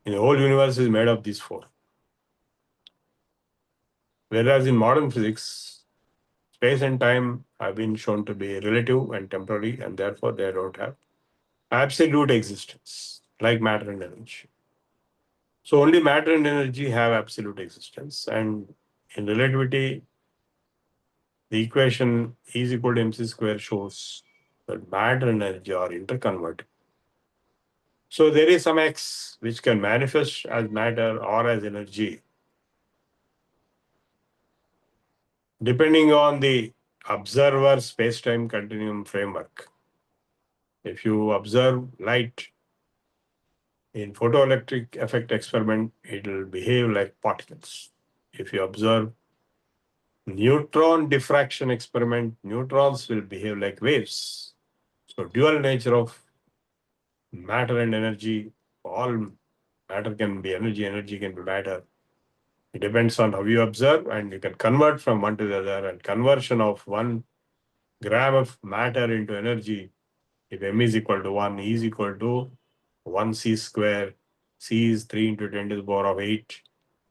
And the whole universe is made of these 4. Whereas in modern physics, space and time have been shown to be relative and temporary, and therefore they don't have absolute existence, like matter and energy. So only matter and energy have absolute existence. And in relativity, the equation E is equal to mc square shows that matter and energy are interconvertible. So there is some x which can manifest as matter or as energy, depending on the observer space-time continuum framework. If you observe light in photoelectric effect experiment, it will behave like particles. If you observe neutron diffraction experiment, neutrons will behave like waves. So dual nature of matter and energy, all matter can be energy, energy can be matter. It depends on how you observe, and you can convert from one to the other, and conversion of 1 gram of matter into energy, if m is equal to 1, E is equal to 1 c square. C is 3 into 10 to the power of 8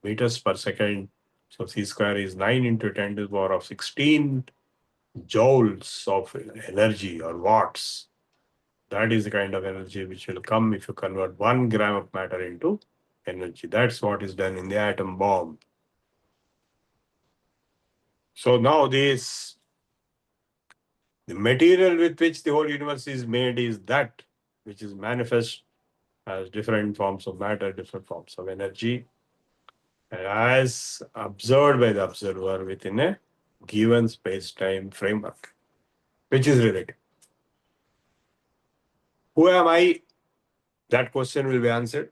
meters per second. So c square is 9 into 10 to the power of 16 joules of energy or watts. That is the kind of energy which will come if you convert 1 gram of matter into energy. That's what is done in the atom bomb. So now the material with which the whole universe is made is that which is manifest as different forms of matter, different forms of energy, as observed by the observer within a given space-time framework, which is relative. Who am I? That question will be answered.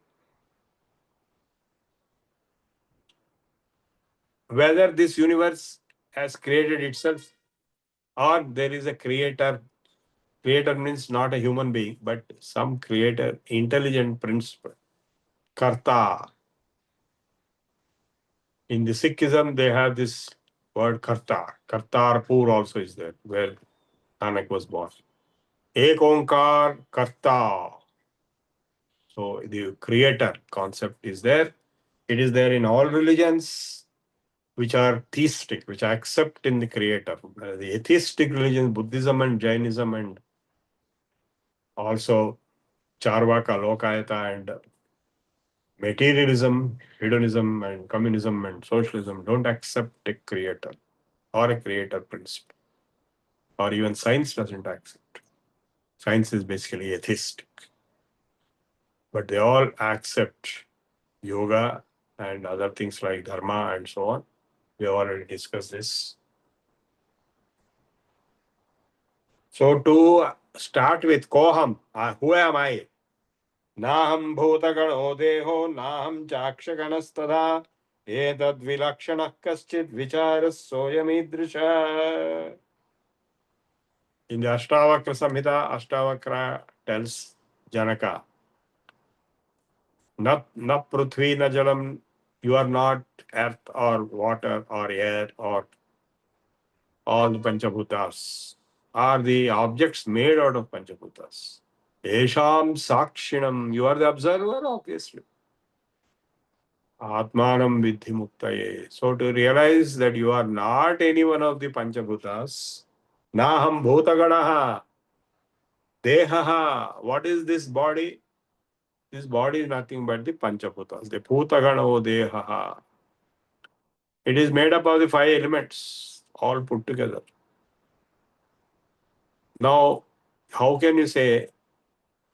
whether this universe has created itself or there is a creator. Creator means not a human being, but some creator, intelligent principle, karta. In the Sikhism, they have this word karta. Kartarpur also is there, where Nanak was born. Ek Onkar karta. So the creator concept is there. It is there in all religions which are theistic, which accept in the creator. The atheistic religions, Buddhism and Jainism, and also Charvaka, Lokayata, and materialism, hedonism, and communism and socialism don't accept a creator or a creator principle. Or even science doesn't accept. Science is basically atheistic. But they all accept yoga and other things like dharma and so on. We have already discussed this. So to start with koham, who am I? Naham bhutagano deho, naham chakshaganas etad vilakshana kaschid vicharas soyamidrisha. In the Ashtavakra Samhita, Ashtavakra tells Janaka, na prithvi na jalam, you are not earth or water or air or all the Panchabhutas, are the objects made out of Panchabhutas. Esham sakshinam, you are the observer, obviously. Atmanam vidhi muktaye. So to realize that you are not any one of the Panchabhutas, naham bhutaganaha, dehaha, what is this body? This body is nothing but the Panchabhutas, the bhutagano dehaha. It is made up of the 5 elements, all put together. Now, how can you say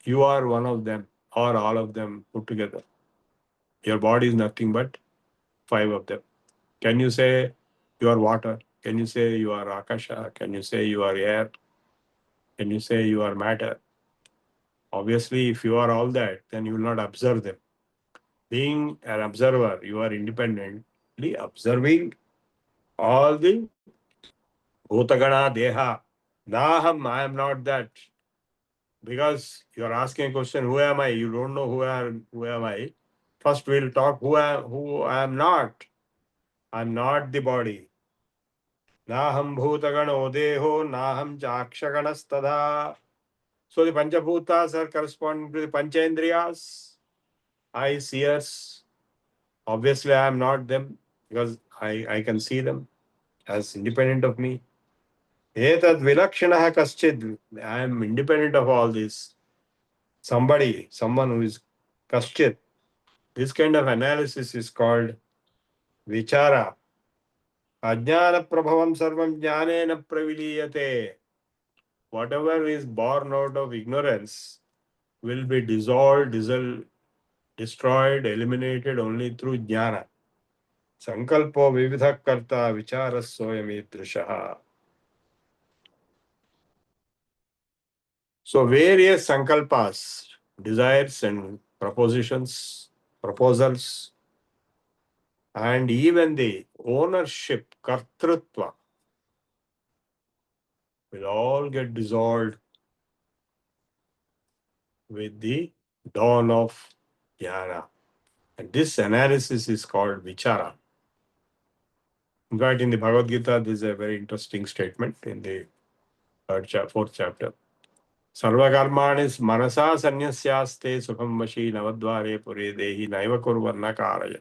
you are one of them or all of them put together? Your body is nothing but 5 of them. Can you say you are water? Can you say you are akasha? Can you say you are air? Can you say you are matter? Obviously, if you are all that, then you will not observe them. Being an observer, you are independently observing all the bhutagana deha. Naham, I am not that. Because you are asking a question, who am I? You don't know who am I. First we'll talk who I am not. I am not the body. Naham bhutagano deho, naham chakshaganas. So the Panchabhutas are corresponding to the Panchendriyas, eyes, ears. Obviously, I am not them because I can see them as independent of me. Etad vilakshanaha kaschid. I am independent of all this. Someone who is kaschid. This kind of analysis is called vichara. Ajnana prabhavam sarvam jnanena praviliyate. Whatever is born out of ignorance will be dissolved, destroyed, eliminated only through jnana. Sankalpo vividha karta vicharas soyamidrishaha. So various sankalpas, desires and proposals, and even the ownership, kartrutva, will all get dissolved with the dawn of jnana. And this analysis is called vichara. In fact, in the Bhagavad Gita, this is a very interesting statement in the 4th chapter. Sarvakarmanis manasa sanyasyaste sukham vashi navadvare pure dehi naiva kurvanna karaya.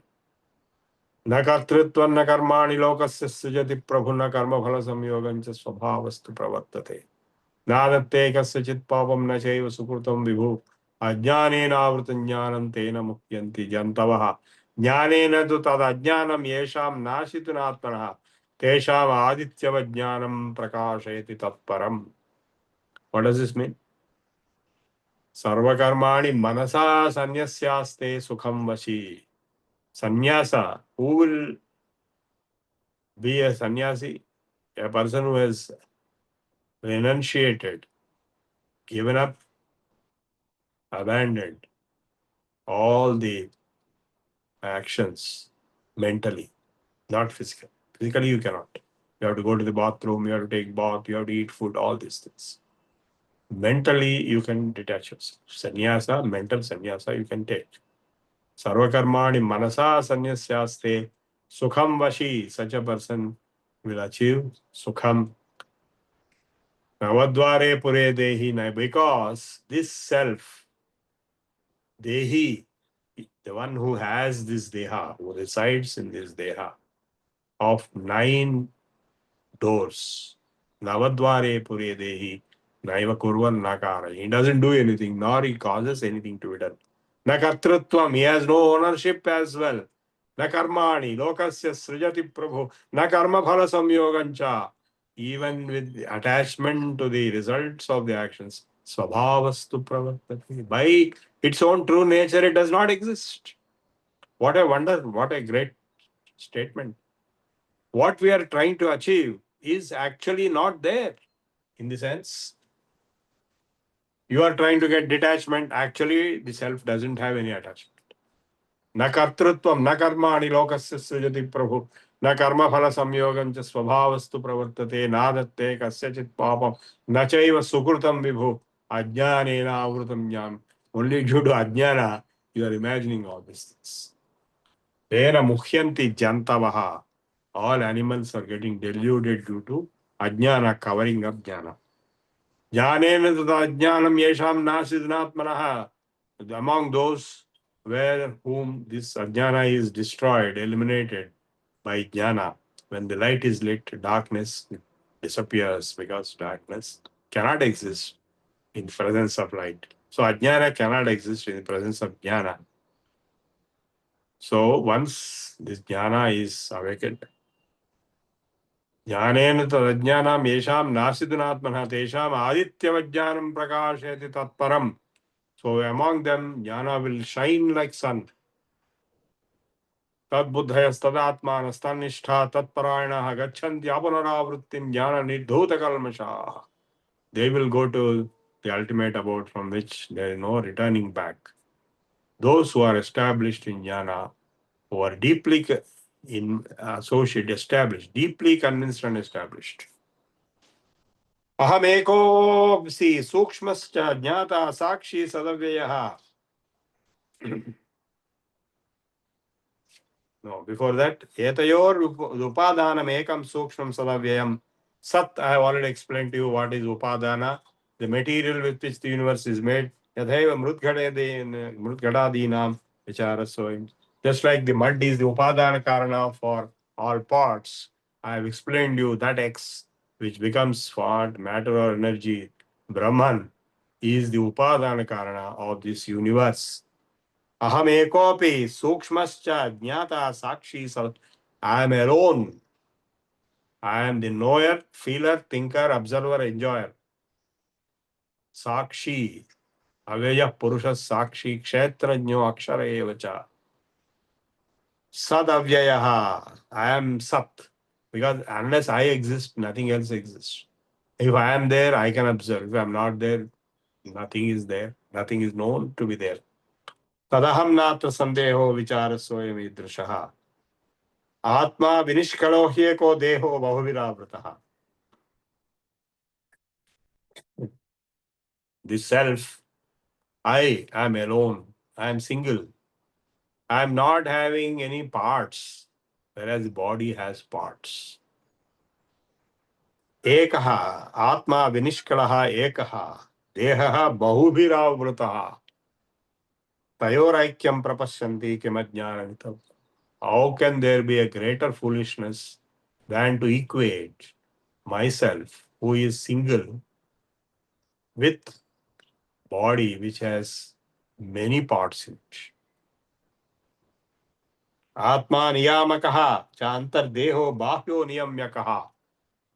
Na kartrutvam na karmani lokasya sujati prabhu na karma phala samyogancha svabhavastu pravartate. Nadatte kasyachit papam na chaiva sukrutam vibhu. Ajnanena avrutam jnanam tena mukyanti jantavaha. Jnanena tu tad ajnanam yesham nashitunatmanaha. Tesham adityava jnanam prakashayati tatparam. What does this mean? Sarvakarmani manasa sanyasyaste sukham vashi. Sannyasa, who will be a sannyasi? A person who has renunciated, given up, abandoned all the actions mentally. not physical. Physically, you cannot. You have to go to the bathroom, you have to take bath, you have to eat food, all these things. Mentally, you can detach yourself. Sannyasa, mental sannyasa, you can take. Sarvakarmani manasa sannyasaste sukham vashi. Such a person will achieve sukham. Navadvare pure dehi. Because this self, dehi, the one who has this deha, who resides in this deha, of 9 doors. Navadvare pure dehi. Naiva kurvan nakara. He doesn't do anything, nor he causes anything to be done. Na kartrutvam. He has no ownership as well. Na karmani. Lokasya srijati prabhu. Na karma phala samyogancha. Even with attachment to the results of the actions. Svabhavastu pravartati. By its own true nature, it does not exist. What a wonder, what a great statement. What we are trying to achieve is actually not there. In the sense, you are trying to get detachment. Actually, the self doesn't have any attachment. Na kartrutvam, na karmani lokasya srijati prabhu, na karma phala samyogam cha svabhavastu pravartate, na datte kasyachit papam, na chaiva sukrutam vibhu, ajnanena avrutam jnam. Only due to ajnana, you are imagining all these things. Tena muhyanti jantavaha. All animals are getting deluded due to ajnana, covering up jnana. Jnanena tata ajnanam yesham nasidnatmanaha. Among those where whom this ajnana is destroyed, eliminated by jnana, when the light is lit, darkness disappears, because darkness cannot exist in presence of light. So ajnana cannot exist in the presence of jnana. So once this jnana is awakened, jnanena tadajnanam yesham nasidunatmanah tesham adityavajnanam prakashayati tatparam. So among them, jnana will shine like sun. Tad buddhayas tadatmanas tannishtha tatparayanaha gachanti apunaravrittim jnana nirdhuta kalmashaha. They will go to the ultimate abode from which there is no returning back. Those who are established in jnana, who are deeply established, deeply convinced and established. Aham eko si sukshmascha jnata sakshi sadavyaha. No, before that, etayor upadanam ekam sukshmam sadavyayam. Sat, I have already explained to you what is upadana, the material with which the universe is made. Yathaiva mrutgadadinam vicharasvayam. Just like the mud is the upadana karana for all parts, I have explained to you that X, which becomes part, matter or energy, Brahman, is the upadana karana of this universe. Aham ekopi sukshmascha jnata sakshi. I am alone. I am the knower, feeler, thinker, observer, enjoyer. Sakshi. Aveya purusha sakshi kshetrajno akshara evacha. Sad avyayaha. I am sat. Because unless I exist, nothing else exists. If I am there, I can observe. If I am not there, nothing is there. Nothing is known to be there. Tadaham natra sandeho vicharasvayam idrishaha. Atma vinishkalo hyeko deho bahuviravratah. The self, I am alone. I am single. I am not having any parts, whereas the body has parts. Ekaha, Atma vinishkalaha ekaha, dehaha bahubhiravratah. Tayoraikyam prapasyanti kimajnananitam. How can there be a greater foolishness than to equate myself, who is single, with body which has many parts in it? Atma niyamakaha chantar deho bahyo niyamyakaha.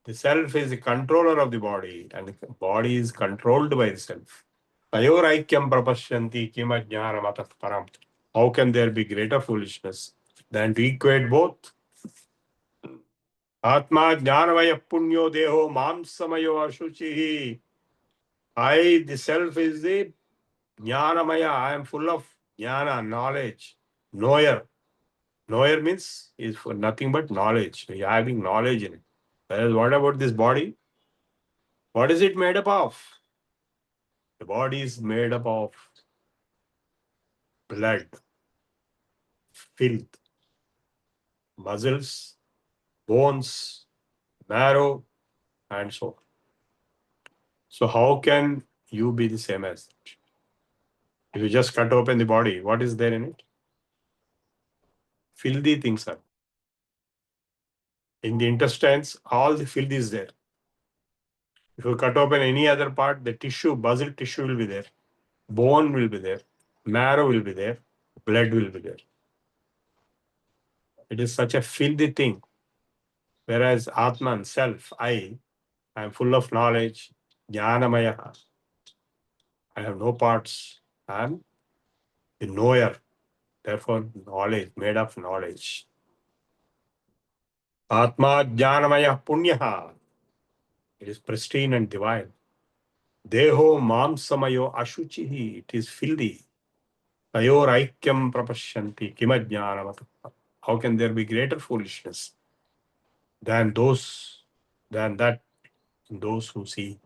The self is the controller of the body, and the body is controlled by the self. Tayoraikyam prapashyanti kimajnanam atat param. How can there be greater foolishness than to equate both? Atma jnanavaya punyo deho mamsamayo ashuchihi. I, the self, is the jnanamaya. I am full of jnana, knowledge, knower. Knower means is for nothing but knowledge. You are having knowledge in it. Whereas what about this body? What is it made up of? The body is made up of blood, filth, muscles, bones, marrow, and so on. So how can you be the same as that? If you just cut open the body, what is there in it? Filthy things are. In the intestines, all the filth is there. If you cut open any other part, the tissue, basal tissue will be there. Bone will be there. Marrow will be there. Blood will be there. It is such a filthy thing. Whereas Atman, self, I am full of knowledge, Jnanamaya. I have no parts. I am the knower. Therefore, knowledge, made of knowledge. Atma Jnanamaya Punyaha. It is pristine and divine. Deho Mamsamayo Ashuchihi. It is filthy. Tayor Aikyam Prapashyanti Kimajnanamata. How can there be greater foolishness than that those who see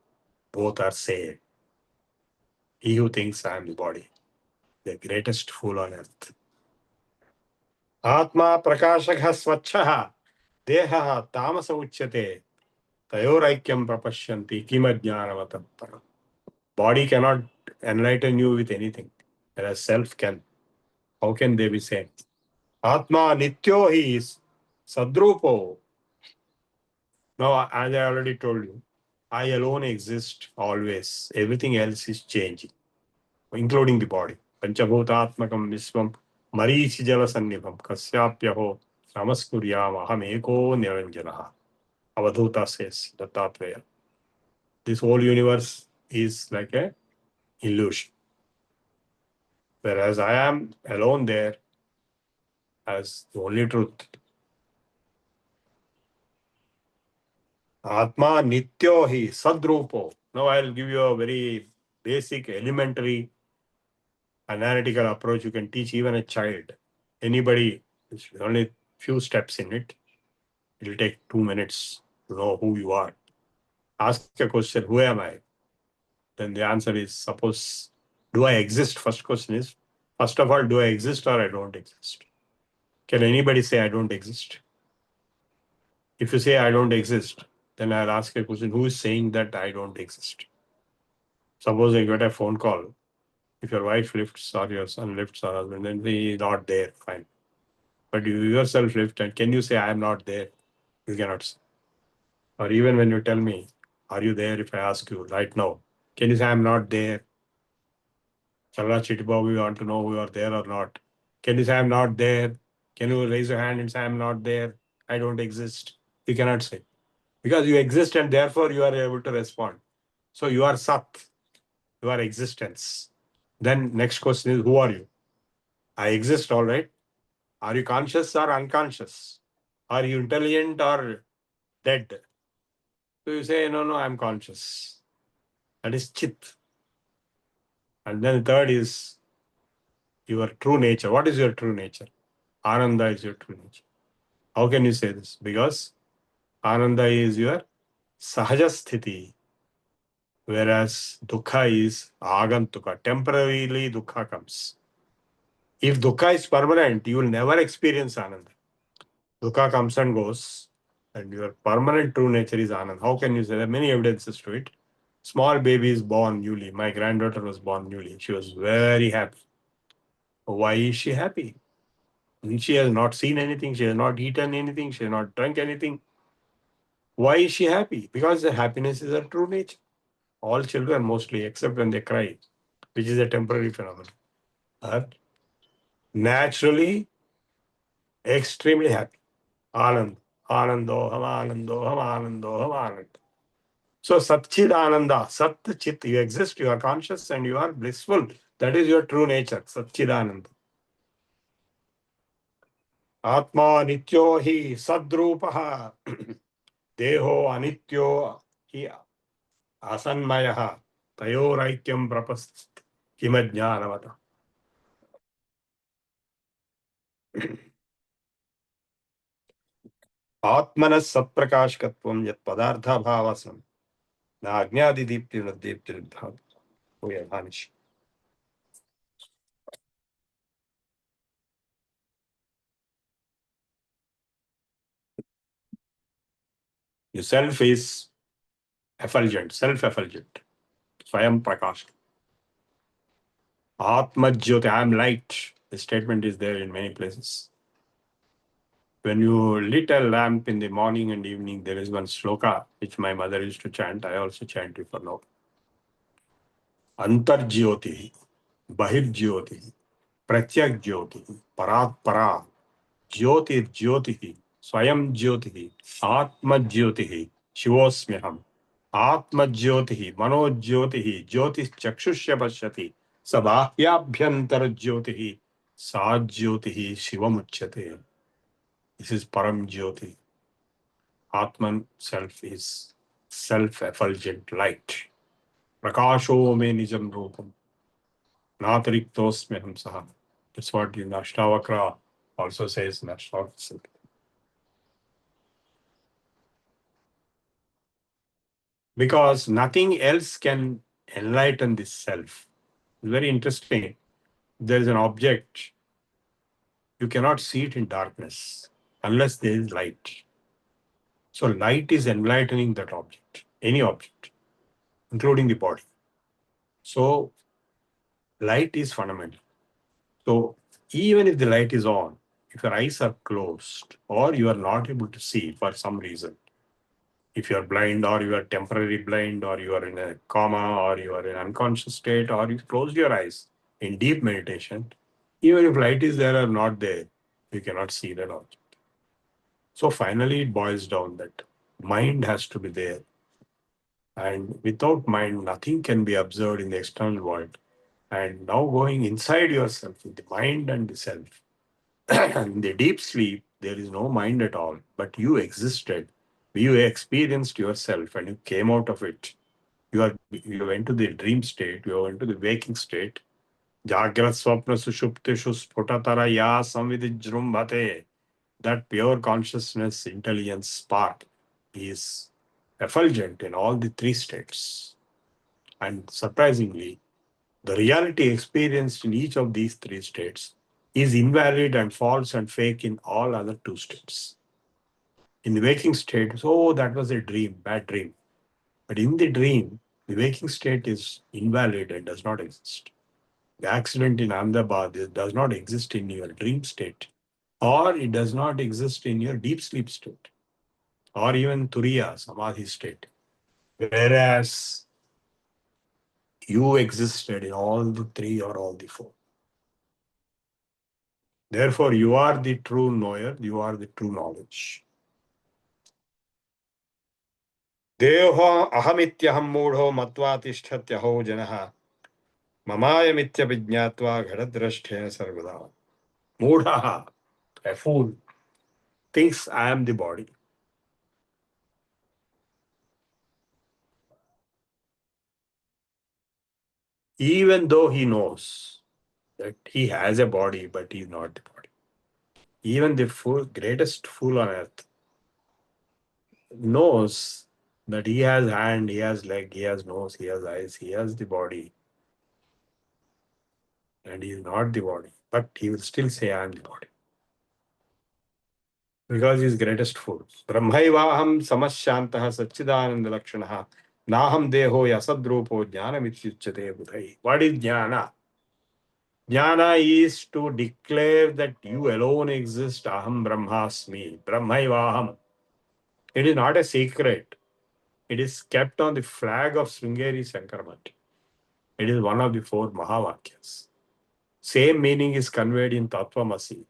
both are saved? He who thinks I am the body, the greatest fool on earth. Atma Prakashakha Swachaha Deha Tamasa Uchyate Tayoraikyam Prapashyanti Kimajnanamata. Body cannot enlighten you with anything, whereas self can. How can they be same? Atma Nityo is Sadrupo. Now, as I already told you, I alone exist always. Everything else is changing, including the body. Panchabhutatmakam Viswam Marichi Jalasannibham Kasyapyaho Namaskuryam Ahameko Niranjanaha. Avadhuta says, Dattatreya. This whole universe is like a illusion. Whereas I am alone there as the only truth. Atma Nityo hi Sadrupo. Now I'll give you a very basic, elementary, analytical approach you can teach even a child. Anybody, it's only few steps in it. It will take 2 minutes to know who you are. Ask a question, who am I? Then the answer is, suppose, do I exist? First question is, first of all, do I exist or I don't exist? Can anybody say I don't exist? If you say I don't exist, then I'll ask a question, who is saying that I don't exist? Suppose I get a phone call. If your wife lifts or your son lifts or husband, then he is not there, fine. But you yourself lift, and can you say I am not there? You cannot say. Or even when you tell me, are you there? If I ask you right now, can you say I am not there? Chala Chitba, we want to know we are there or not. Can you say I am not there? Can you raise your hand and say I am not there? I don't exist. You cannot say. Because you exist and therefore you are able to respond. So you are Sat. You are existence. Then next question is, who are you? I exist, all right. Are you conscious or unconscious? Are you intelligent or dead? So you say, no, I'm conscious. That is Chit. And then the third is your true nature. What is your true nature? Ananda is your true nature. How can you say this? Because Ananda is your Sahaja Sthiti, whereas Dukkha is Agantuka. Temporarily Dukkha comes. If Dukkha is permanent, you will never experience Ananda. Dukkha comes and goes, and your permanent true nature is Ananda. How can you say? There are many evidences to it. Small baby is born newly. My granddaughter was born newly. She was very happy. Why is she happy? She has not seen anything. She has not eaten anything. She has not drunk anything. Why is she happy? Because the happiness is her true nature. All children mostly, except when they cry, which is a temporary phenomenon, are naturally extremely happy. Anand. Anandoham, Anandoham, Anandoham, Anand. So Satchid Ananda, Sat Chit, you exist, you are conscious and you are blissful. That is your true nature, Satchid Ananda. Atma Nityo hi Sadrupaha. Deho Anityo hi Asanmayaha. Tayoraikyam Prapast Kimajnanavata. Atmana Satprakashkatvam Yat Padartha Bhavasam Na Agnadi Dipti Nadipti Bhav. Oh yeah, vanish. The self is effulgent, self-effulgent. Swayam Prakash. Atma Jyoti, I am light. The statement is there in many places. When you lit a lamp in the morning and evening, there is one sloka which my mother used to chant. I also chant it for now. Antar Jyoti, Bahir Jyoti, Pratyak Jyoti, Parat Para, Jyotir Jyoti, Swayam Jyoti, Atma Jyoti, Shivosmyaham, Atma Jyoti, Mano Jyoti, Jyotis Chakshushya Pashyati, Sabhahyabhyantar Jyoti, Sa Jyoti, Shivamuchyate. This is Param Jyoti. Atman self is self-effulgent light. Prakasho me nijam rupam. Natariktos me hamsaha. That's what the Ashtavakra also says in Ashtavakra. Because nothing else can enlighten this self. It's very interesting. There is an object, you cannot see it in darkness unless there is light. So light is enlightening that object, any object, including the body. So light is fundamental. So even if the light is on, if your eyes are closed or you are not able to see for some reason, if you are blind or you are temporarily blind or you are in a coma or you are in unconscious state or you close your eyes in deep meditation, even if light is there or not there, you cannot see that object. So finally it boils down that mind has to be there. And without mind, nothing can be observed in the external world. And now going inside yourself, in the mind and the self, in the deep sleep, there is no mind at all, but you existed. You experienced yourself and you came out of it. You went to the dream state, you went to the waking state. Jagrat swapna sushuptishu sputatara ya samvidijrumbhate. That pure consciousness, intelligence, spark is effulgent in all the three states. And surprisingly, the reality experienced in each of these three states is invalid and false and fake in all other two states. In the waking state, oh, that was a dream, bad dream. But in the dream, the waking state is invalid and does not exist. The accident in Ahmedabad does not exist in your dream state, or it does not exist in your deep sleep state, or even Turiya, Samadhi state. Whereas you existed in all the three or all the four. Therefore, you are the true knower, you are the true knowledge. Deho ahamityaham mudho matva tishtatyaho janaha mamayamityam vijñatva ghadadrasthena sarvada. Mudha, a fool, thinks I am the body. Even though he knows that he has a body, but he is not the body. Even the greatest fool on earth knows that he has hand, he has leg, he has nose, he has eyes, he has the body. And he is not the body. But he will still say, I am the body. Because he is greatest fool. Brahmaivaham samasyantaha satchidananda lakshanaha naham deho yasadrupo jnanamityuchyate budhai. What is jnana? Jnana is to declare that you alone exist. Aham brahmasmi. Brahmaivaham. It is not a secret. It is kept on the flag of Sringeri Sankaramati. It is one of the four Mahavakyas. Same meaning is conveyed in Tattvamasi.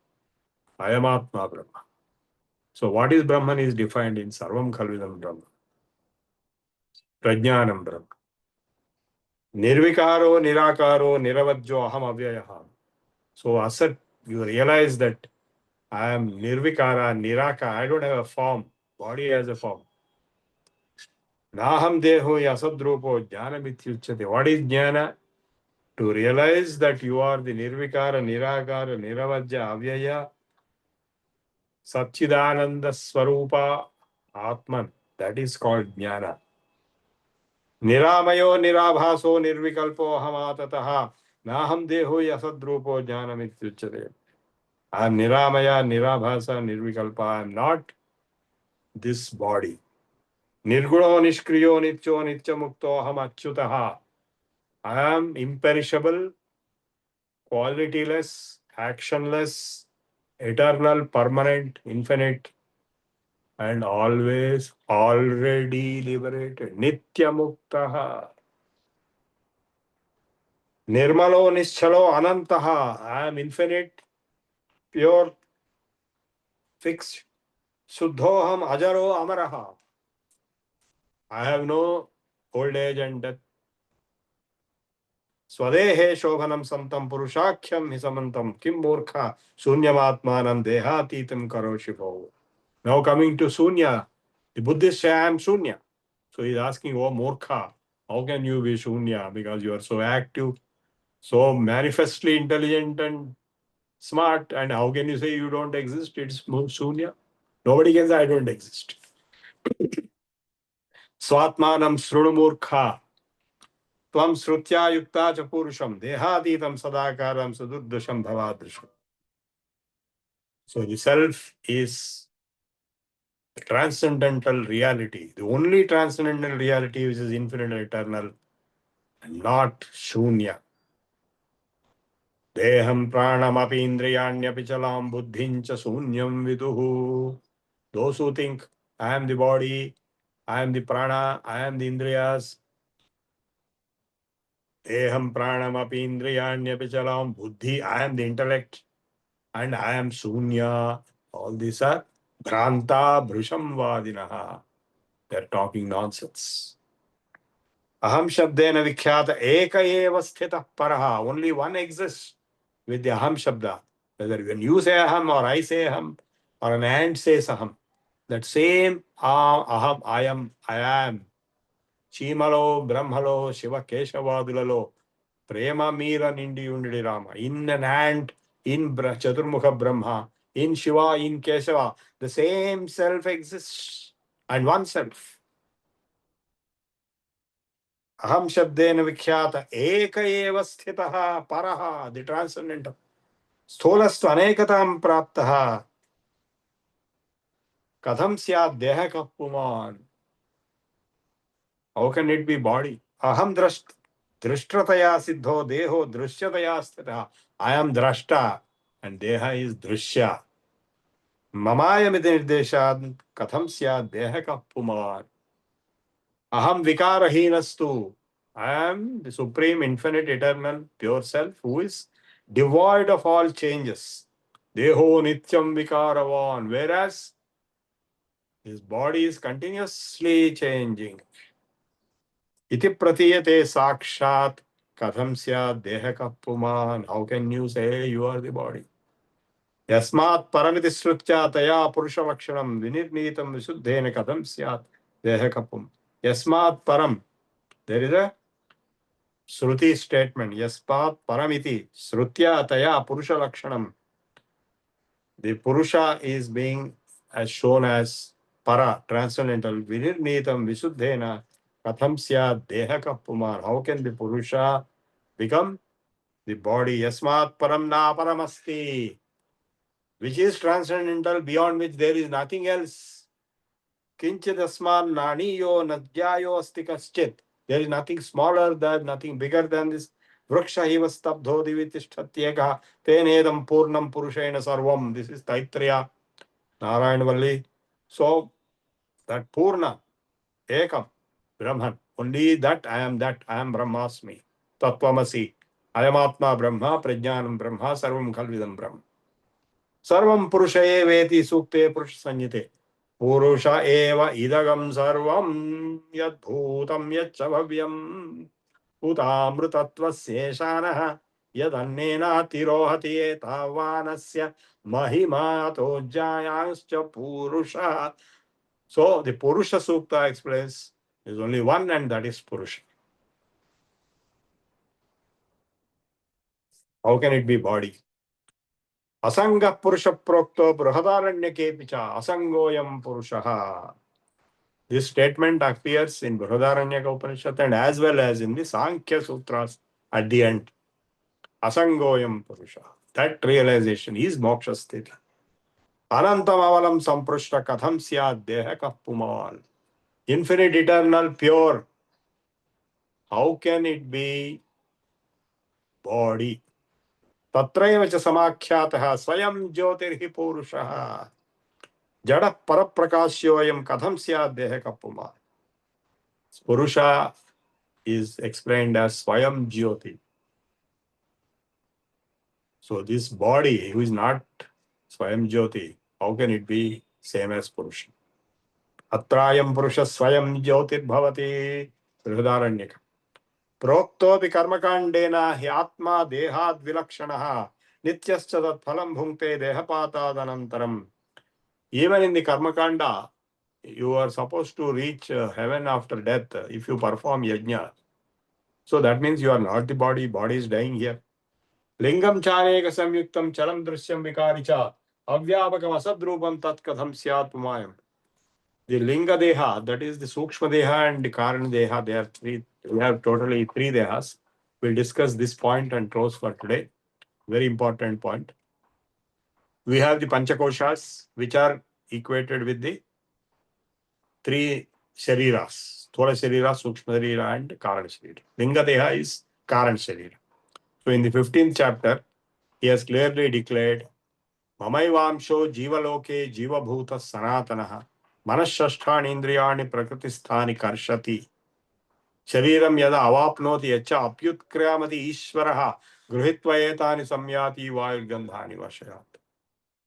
Ayamatma Brahma. So what is Brahman is defined in Sarvam Khalvidam Brahma. Prajnanam Brahma. Nirvikaro, Nirakaro, Niravajjo, Aham Avyayaha. So asat, you realize that I am Nirvikara, Niraka, I don't have a form. Body has a form. Naham Deho Yasadrupo Jnanamityuchyate. What is Jnana? To realize that you are the Nirvikara, Nirakara, Niravajja, Avyaya, Satchidananda Swarupa Atman. That is called Jnana. Niramayo nirabhaso nirvikalpo hamatataha naham deho yasadrupo jnanamityuchyate. I am Niramaya, Nirabhasa, Nirvikalpa. I am not this body. Nirguno Nishkriyo Nityo Nityamukto Aham Achyutaha. I am imperishable, qualityless, actionless, eternal, permanent, infinite, and always already liberated. Nityamuktaha. Nirmalo Nischalo Anantaha. I am infinite, pure, fixed. Suddhoham Ajaro Amaraha. I have no old age and death. Swadehe Shobhanam Santam Purushakyam Hisamantam Kim Murkha Sunyamatmanam Dehatitam Karoshipo. Now coming to Sunya, the Buddhists say I am Sunya. So he's asking, oh Murkha, how can you be Sunya? Because you are so active, so manifestly intelligent and smart, and how can you say you don't exist? It's Sunya. Nobody can say I don't exist. Swatmanam Srunumurkha. Tvam Srutya Yukta cha Purusham Dehaditam Sadakaram Sudurdasham Bhavadrisham. So the self is the transcendental reality, the only transcendental reality which is infinite and eternal, and not Shunya. Deham pranam api indriyanyapi chalam buddhincha sunyam viduhu. Those who think I am the body, I am the prana, I am the indriyas, Deham pranam api indriyanyapi chalam buddhi, I am the intellect, and I am Sunya. All these are Bhranta Bhrisham Vadinaha. They're talking nonsense. Aham Shabdena Vikhyata Eka Eva Sthita Paraha. Only one exists with the Aham Shabda. Whether when you say Aham or I say Aham or an ant says Aham, that same Aham, I am. Chimalo, Brahmalo, Shiva Keshavadulalo, Prema Mira Nindi Undidi Rama. In an ant, in Chaturmukha Brahma, in Shiva, in Keshava, the same self exists, and one self. Aham Shabdena Vikhyata Eka Eva Sthitaha Paraha, the transcendental. Stolastu Anekatam Praptaha. Katham Syad Deha Kapuman. How can it be body? Aham Drishtrataya Siddho Deho Drishyataya Sthita. I am Drashta and Deha is Drishya. Mamayamiti Nirdeshad Katham Syad Deha Kapuman. Aham Vikarahinastu. I am the supreme, infinite, eternal, pure self who is devoid of all changes. Deho Nityam Vikaravan. Whereas his body is continuously changing. Iti pratiyate sakshat katham syad dehaka puman. How can you say you are the body? Yasmat paramiti srutya taya purusha lakshanam vinirnitam visuddhena katham syad dehaka pum. Yasmat param. There is a Shruti statement. Yasmat paramiti srutya taya purusha lakshanam. The Purusha is being as shown as para, transcendental. Vinirnitam visuddhena katham syad dehaka puman. How can the Purusha become the body? Yasmat param na paramasti, which is transcendental, beyond which there is nothing else. Kinchit asman naniyo nadjayo asti kaschit. There is nothing smaller than, nothing bigger than this. Vriksha hiva stabdho divitishtatyeka tenedam purnam purushena sarvam. This is Taittiriya, Narayanvalli. So that Purna, Ekam, Brahman, only that I am Brahmasmi, Tattvamasi. I am Atma Brahma, Prajnanam Brahma, Sarvam Khalvidam Brahma. Sarvam Purusha Eveti Sukte Purusha Sanyate. Purusha Eva Idagam Sarvam Yad Bhutam Yad Chavabhyam Utamrutatva Seshanaha Yad Annena Tirohati Etavanasya Mahima Tojayanscha Purusha. So the Purusha Sukta explains there is only one, and that is Purusha. How can it be body? Asanga Purusha Prokto Brihadaranyake Picha Asangoyam Purushaha. This statement appears in Brihadaranyaka Upanishad and as well as in the Sankhya Sutras at the end. Asangoyam Purusha. That realization is moksha sthiti. Anantam avalam samprushta katham syad deha kapumal. Infinite, eternal, pure. How can it be body? Tatraiva cha samakhyatah swayam jyotirhi purushah. Jada paraprakashyoyam katham syad deha kapumal. Purusha is explained as swayam jyoti. So this body, who is not swayam jyoti, how can it be same as Purusha? Atrayam Purusha swayam jyotir bhavati. Brihadaranyaka. Proktopi karmakandena hi atma dehad vilakshanaha nityascha tat phalam bhunkte dehapatadanantaram. Even in the karmakanda, you are supposed to reach heaven after death if you perform yajna. So that means you are not the body, body is dying here. Lingam chaneka samyuktam chalam drishyam vikaricha avyapakam asadrupam tat katham syat pumayam. The linga deha, that is the sukshma deha and the karana deha, they are three. We have totally three dehas. We'll discuss this point and close for today. Very important point. We have the panchakoshas, which are equated with the three shariras. Thola sharira, sukshma sharira and karana sharira. Linga deha is karana sharira. So in the 15th chapter, he has clearly declared, Mamaivamsho jivaloke jivabhuta sanatanaha manashashthani indriyani prakritisthani karshati shariram yada avapnoti yacha apyutkryamati ishvaraha gruhitva etani samyati vayurgandhani vashayat.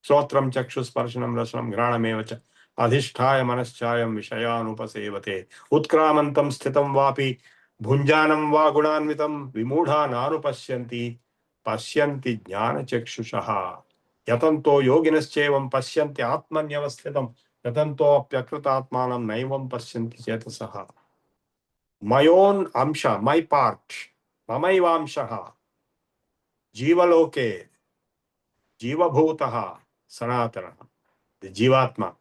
Sotram chakshusparshanam rasanam ghranam adhisthaya manaschayam vishayanupasevate utkramantam sthitam vapi bhunjanam va gunanvitam vimudha narupashyanti pashyanti jnana chakshushaha yatanto yoginaschevam pashyanti atmanyavasthitam yatanto apyakritatmanam naivam pashyanti chetasaha. My own amsha, my part, mamaiva amshaha, jivaloke, jivabhutaha, sanatana, the jivatma,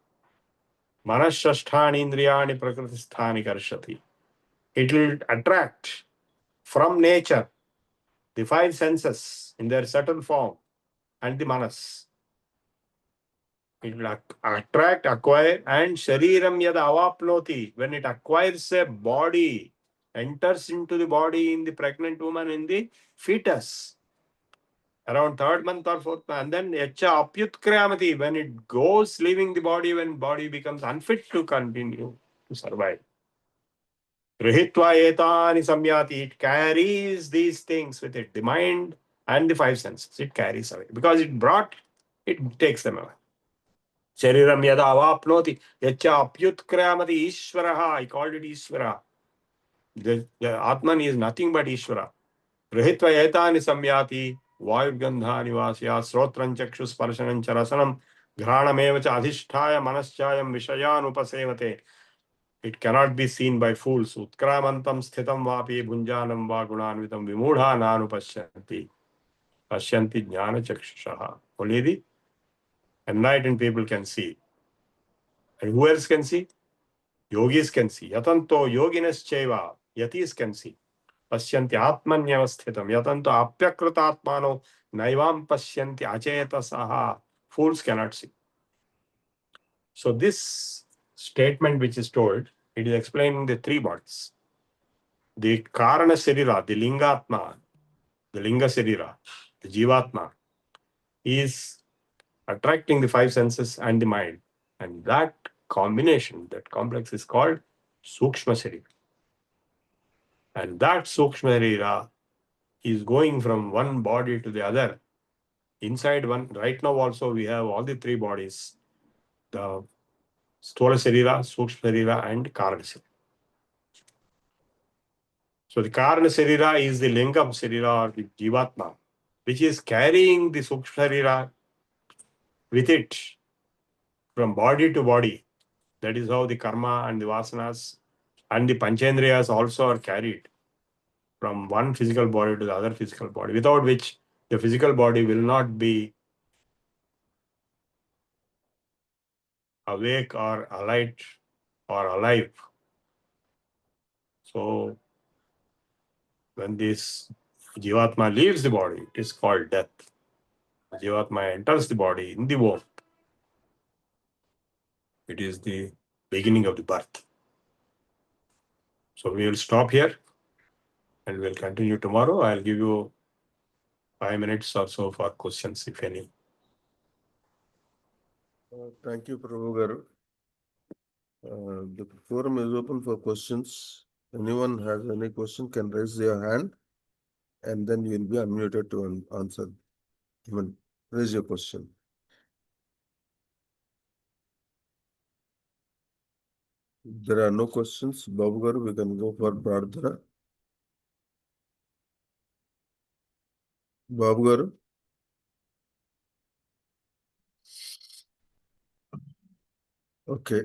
manashashthani indriyani prakritisthani karshati. It will attract from nature the five senses in their subtle form and the manas. It will attract, acquire, and shariram yada avapnoti. When it acquires a body, enters into the body in the pregnant woman, in the fetus, around third month or fourth month, and then yacha apyutkryamati, when it goes leaving the body, when body becomes unfit to continue to survive. Grihitva etani samyati, it carries these things with it, the mind and the five senses, it carries away. Because it brought, it takes them away. Shariram yada avapnoti yacha apyutkryamati ishvaraha, I called it Ishvara. The Atman is nothing but Ishvara. Grihitva etani samyati vayurgandhani vasya srotram chakshus sparshanam charasanam ghranameva adhisthaya manaschayam vishayan upasevate. It cannot be seen by fools. Utkramantam sthitam vapi bhunjanam va gunanvitam vimudha nanupashyanti pashyanti jnana chakshushaha. Only the enlightened people can see. And who else can see? Yogis can see. Yatanto yoginas cheva. Yatis can see. Pashyanti atmanyavasthitam. Yatanto apyakritatmano naivam pashyanti achetasaha. Fools cannot see. So this statement which is told, it is explaining the three bodies. The karana sharira, the lingatma, the linga sharira, the jivatma, is attracting the five senses and the mind. And that combination, that complex is called sukshma sharira. And that sukshma sharira is going from one body to the other. Inside one, right now also we have all the three bodies. The Sthola Sharira, Sukshma Sharira and Karana Sharira. So the Karana Sharira is the Lingam Sharira or the Jivatma, which is carrying the Sukshma Sharira with it from body to body. That is how the karma and the vasanas and the panchendriyas also are carried from one physical body to the other physical body, without which the physical body will not be awake or alight or alive. So when this Jivatma leaves the body, it is called death. Jivatma enters the body in the womb. It is the beginning of the birth. So we will stop here and we'll continue tomorrow. I'll give you 5 minutes or so for questions, if any. Thank you, Prabhu Garu. The forum is open for questions. Anyone has any question can raise their hand and then you will be unmuted to answer. Raise your question. If there are no questions, Babu Garu, we can go for Prarthana. Babu Garu. Okay.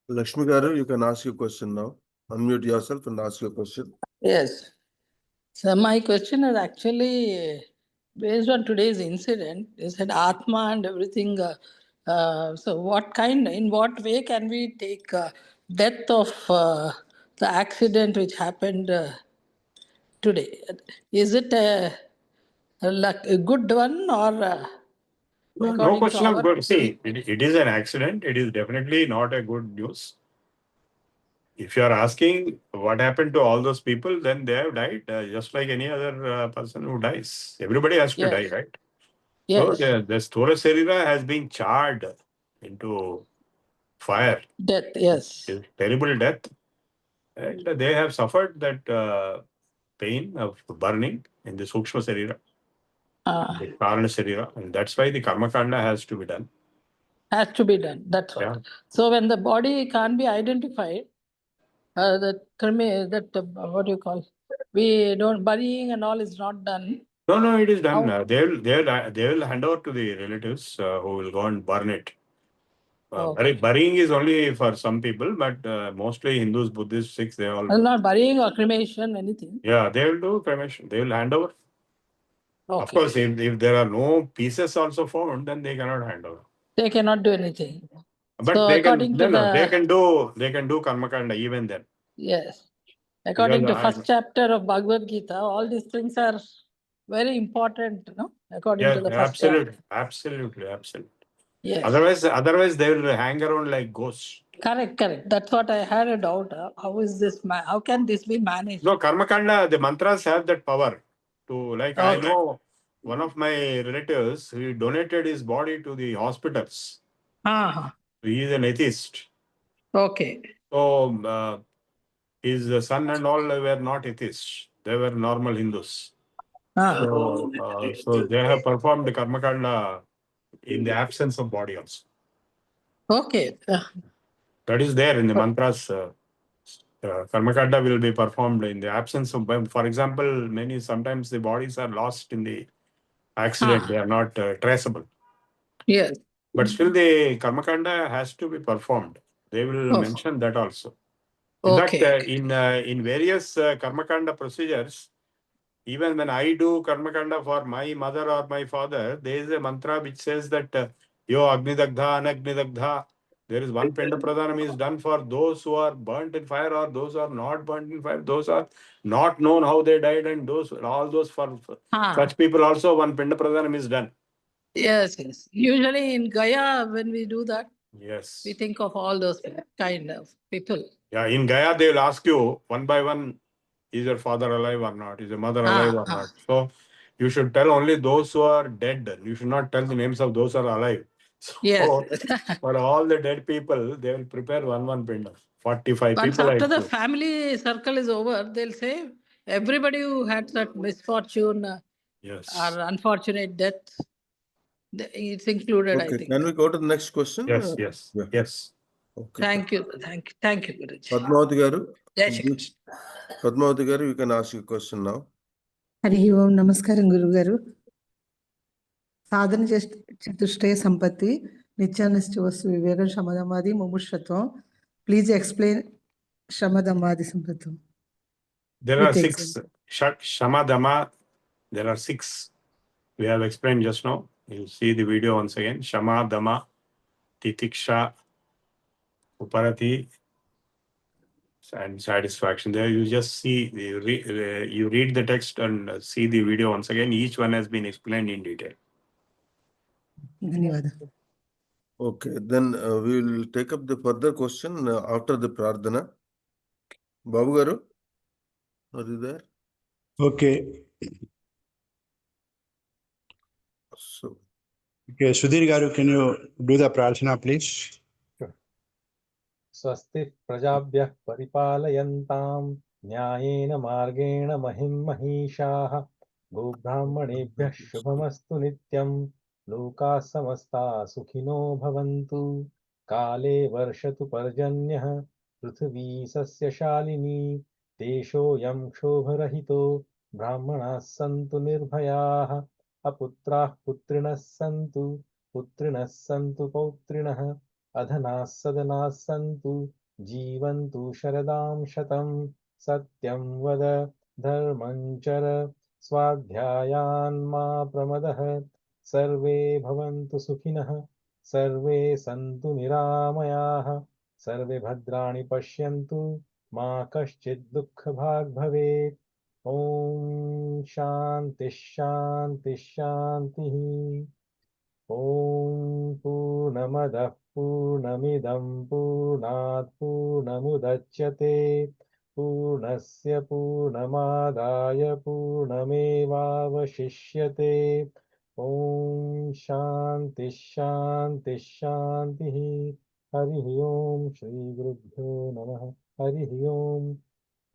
Lakshmi Garu, you can ask your question now. Unmute yourself and ask your question. Yes. So my question is actually based on today's incident. You said Atma and everything. So in what way can we take death of the accident which happened today? Is it a good one or No according to question of our... good. See, it is an accident. It is definitely not a good news. If you are asking what happened to all those people, then they have died just like any other person who dies. Everybody has to die, Yes. right? Yes. So the Sthura Sarira has been charred into fire. Death, yes. It's terrible death. And they have suffered that pain of burning in the Sukshma Sarira, the Karana Sarira. And that's why the Karma Kanda has to be done. Has to be done. That's what. Yeah. So when the body can't be identified, what do you call? We don't burying and all is not done. No, it is done. How? They will hand over to the relatives who will go and burn it. Okay. Burying is only for some people, but mostly Hindus, Buddhists, Sikhs, they all. Not burying or cremation, anything. Yeah, they will do cremation. They will hand over. Okay. Of course, if there are no pieces also found, then they cannot hand over. They cannot do anything. But So they can. according to They can do karmakanda even then. Yes. According to Because first chapter of Bhagavad Gita, all these things are very important, no? According to the first chapter. Absolutely. Yes. Otherwise they will hang around like ghosts. Correct. That's what I had a doubt. How can this be managed? No, karmakanda, the mantras have that power to, like, I Okay. know one of my relatives, he donated his body to the hospitals. He is an atheist. Okay. So his son and all were not atheists. They were normal Hindus. So they have performed the karmakanda in the absence of body also. Okay. That is there in the mantras. Karmakanda will be performed in the absence of, for example, sometimes the bodies are lost in the accident. They are not traceable. Yes. But still the karmakanda has to be performed. They will mention that also. In fact, in various karmakanda procedures, even when I do karmakanda for my mother or my father, there is a mantra which says that yo agnidagdha, anagnidagdha. There is one penda pradhanam is done for those who are burnt in fire or those who are not burnt in fire. Those are not known how they died, and all those for such people also one penda pradhanam is done. Yes. Usually in Gaya, when we do that, yes, we think of all those kind of people. Yeah, in Gaya they will ask you one by one, is your father alive or not? Is your mother alive or not? So you should tell only those who are dead. You should not tell the names of those who are alive. So yes. for all the dead people, they will prepare one pinda. 45 Once people. after the family circle is over, they'll say everybody who had that misfortune or unfortunate death, it's included, Okay, I think. can we go to the next question? Yes. Okay. Thank you, Guruji. Padmavati Garu. Jai Shri Krishna. Padmavati Garu, you can ask your question now. Harihi Om Namaskaram Guru Garu. Sadhana Chatushtaya Sampatti, Nityanistya Vastu Viveka Shamadamadi Mumushratvam. Please explain Shamadamadi Sampattam. There are 6. Shamadama, there are 6. We have explained just now. You see the video once again. Shamadama, titiksha, uparati, and satisfaction. There you just see, you read the text and see the video once again. Each one has been explained in detail. ధన్యవాదాలు. Okay, then we will take up the further question after the Prardhana. Babu Garu, are you there? Okay. So, Okay, Sudhir Garu, can you do the prarthana, please? स्वस्ति प्रजाभ्यः परिपालयन्तां न्यायेन मार्गेण महिं महिषाः गोब्राह्मणेभ्यः शुभमस्तु नित्यं लोकाः समस्ताः सुखिनो भवन्तु काले वर्षतु पर्जन्यः पृथिवी सस्यशालिनी देशोऽयं क्षोभरहितो ब्राह्मणाः सन्तु निर्भयाः अपुत्राः पुत्रिणः सन्तु पुत्रिणः सन्तु पौत्रिणः अधनाः सदनाः सन्तु जीवन्तु शरदां शतं सत्यं वद धर्मं चर स्वाध्यायान्मा प्रमदः सर्वे भवन्तु सुखिनः सर्वे सन्तु निरामयाः सर्वे भद्राणि पश्यन्तु मा कश्चित् दुःखभाग् भवेत् ॐ शान्तिः शान्तिः शान्तिः ॐ पूर्णमदः पूर्णमिदं पूर्णात् पूर्णमुदच्यते पूर्णस्य पूर्णमादाय पूर्णमेवावशिष्यते ॐ शान्तिः शान्तिः शान्तिः हरिः ओम् श्रीगुरुभ्यो नमः हरिः ओम्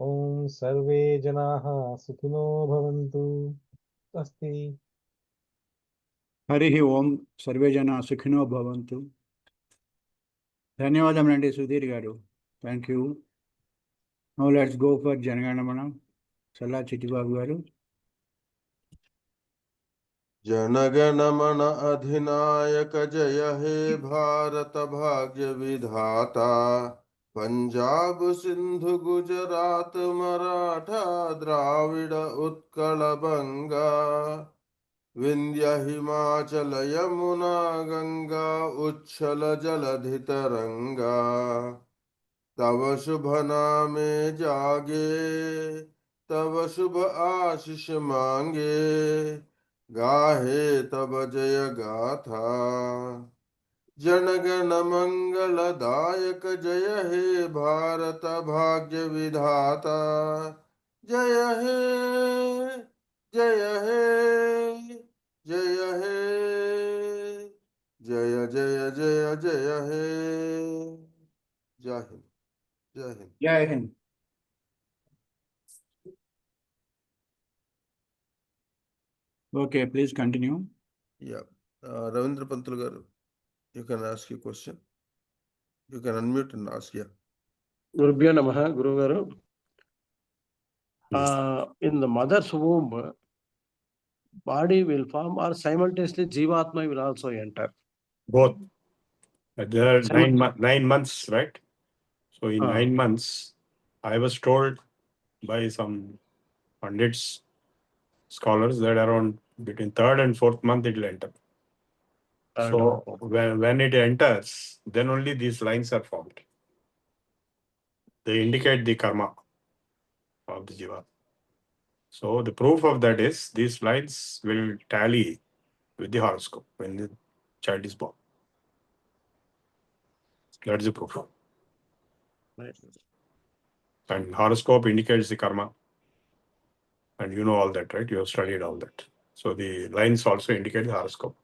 ॐ सर्वे जनाः सुखिनो भवन्तु स्वस्ति Harihi Om, Sarve Jana Sukhino Bhavantu. ధన్యవాదం అండి సుధీర్ గారు. Thank you. Now let's go for Janaganamana. Challa Chittibabu గారు. जनगणमन अधिनायक जय हे भारत भाग्य विधाता पंजाब सिंधु गुजरात मराठा द्राविड उत्कल बंगा विंध्य हिमाचल यमुना गंगा उच्छल जलधि तरंगा तव शुभ नामे जागे तव शुभ आशीष मांगे गाहे तब जय गाथा जनगण मंगल दायक जय हे भारत भाग्य विधाता जय हे जय हे जय हे जय जय जय जय हे जय हिंद जय हिंद జై Hind. Okay, please continue. Yeah, Ravindra Pantul garu, you can ask your question. You can unmute and ask. Yeah. Gurubhyo Namaha, Guru Garu. Yes. In the mother's womb, body will form or simultaneously Jivatma will also enter. Both. There are Simul- 9 months, right? So in 9 months, I was told by some pundits, scholars, that around between 3rd and 4th month it will enter. So when it enters, then only these lines are formed. They indicate the karma of the jiva. So the proof of that is these lines will tally with the horoscope when the child is born. That's the proof. Right. And horoscope indicates the karma. And you know all that, right? You have studied all that. So the lines also indicate the horoscope.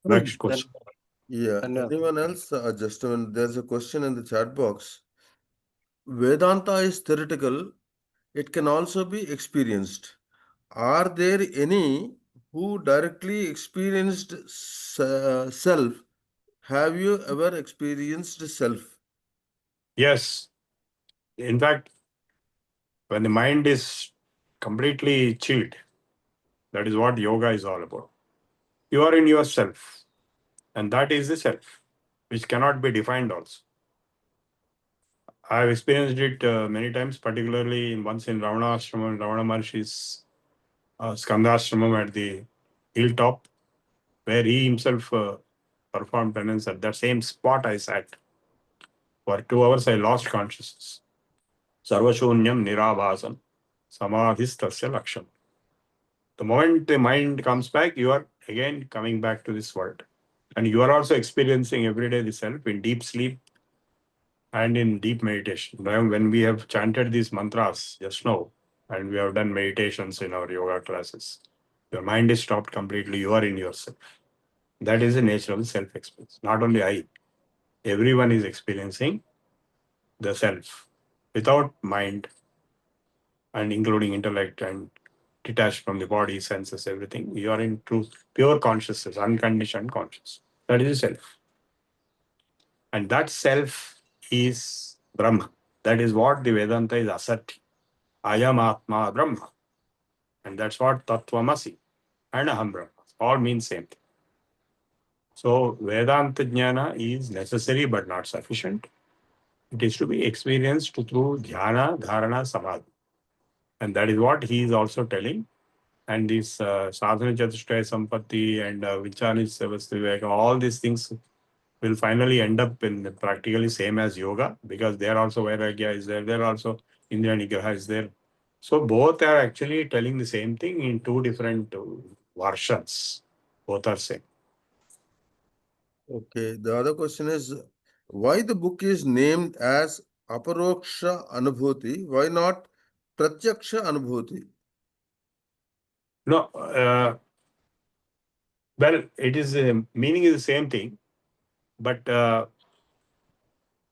Next question. Yeah. Anyone else? Just when there's a question in the chat box. Vedanta is theoretical. It can also be experienced. Are there any who directly experienced self? Have you ever experienced self? Yes. In fact, when the mind is completely chilled, that is what yoga is all about. You are in yourself, and that is the self, which cannot be defined also. I have experienced it many times, particularly once in Ravana Ashramam, Ravana Maharshi's Skandashramam at the hilltop where he himself performed penance. At that same spot I sat. For 2 hours I lost consciousness. Sarvashunyam nirabhasam samadhistasya laksham. The moment the mind comes back, you are again coming back to this world. And you are also experiencing every day the self in deep sleep and in deep meditation. When we have chanted these mantras just now, and we have done meditations in our yoga classes, your mind is stopped completely. You are in yourself. That is the nature of the self-experience. Not only I, everyone is experiencing the self without mind and including intellect and detached from the body, senses, everything. You are in truth, pure consciousness, unconditioned consciousness. That is the self. And that self is Brahma. That is what the Vedanta is asserting. Ayam Atma Brahma. And that's what Tattvamasi and Aham Brahma all mean same thing. So Vedanta Jnana is necessary but not sufficient. It is to be experienced through Dhyana, Dharana, Samadhi. And that is what he is also telling. And this Sadhana Chatushtaya Sampatti and Vichani Sevastiveka, all these things will finally end up in practically same as yoga, because there also Vairagya is there also Indriya Nigraha is there. So both are actually telling the same thing in two different versions. Both are same. Okay, the other question is why the book is named as Aparoksha Anubhooti? Why not Pratyaksha Anubhooti? No, well, it is meaning is the same thing, but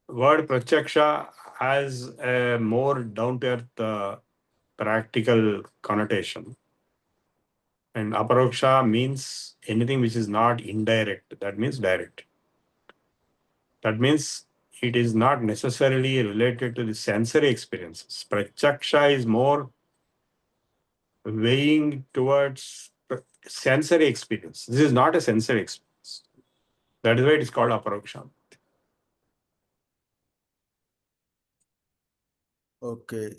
word Pratyaksha has a more down to earth practical connotation. And Aparoksha means anything which is not indirect, that means direct. That means it is not necessarily related to the sensory experiences. Pratyaksha is more weighing towards sensory experience. This is not a sensory experience. That is why it is called Aparoksha. Okay.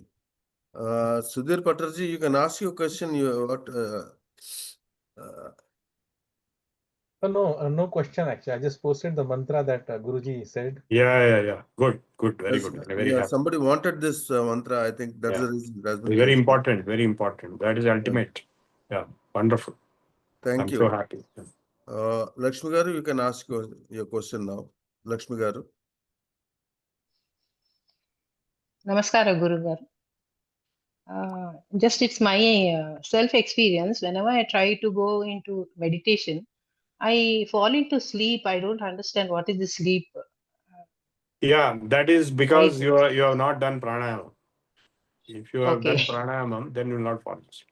Sudhir Patarji, you can ask your question. No question actually. I just posted the mantra that Guruji said. Yeah. Good. Very good. Very happy. Somebody wanted this mantra. I think that's the reason. Very important. Very important. That is ultimate. Yeah. Wonderful. Thank I'm you. so happy. Lakshmi Garu, you can ask your question now. Lakshmi Garu. Namaskara, Guru Garu. Just it's my self experience. Whenever I try to go into meditation, I fall into sleep. I don't understand what is the sleep. Yeah, that is because you have not done pranayama. If you have done Okay. pranayama, then you will not fall asleep.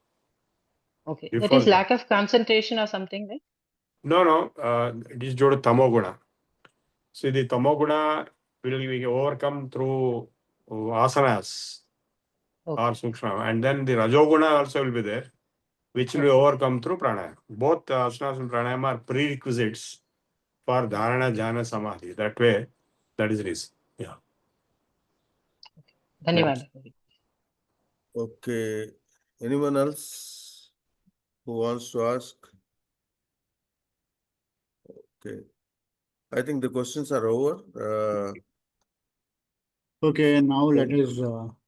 Okay. That Before is lack of concentration or something, right? No. It is due to tamoguna. See, the tamoguna will be overcome through asanas or sukshma, and then the rajoguna also will be there, which will be overcome through pranayama. Both asanas and pranayama are prerequisites for dharana, jhana, samadhi. That way, that is the reason. Yeah. Dhanyawad. Okay. Anyone else who wants to ask? Okay. I think the questions are over. Okay, now let us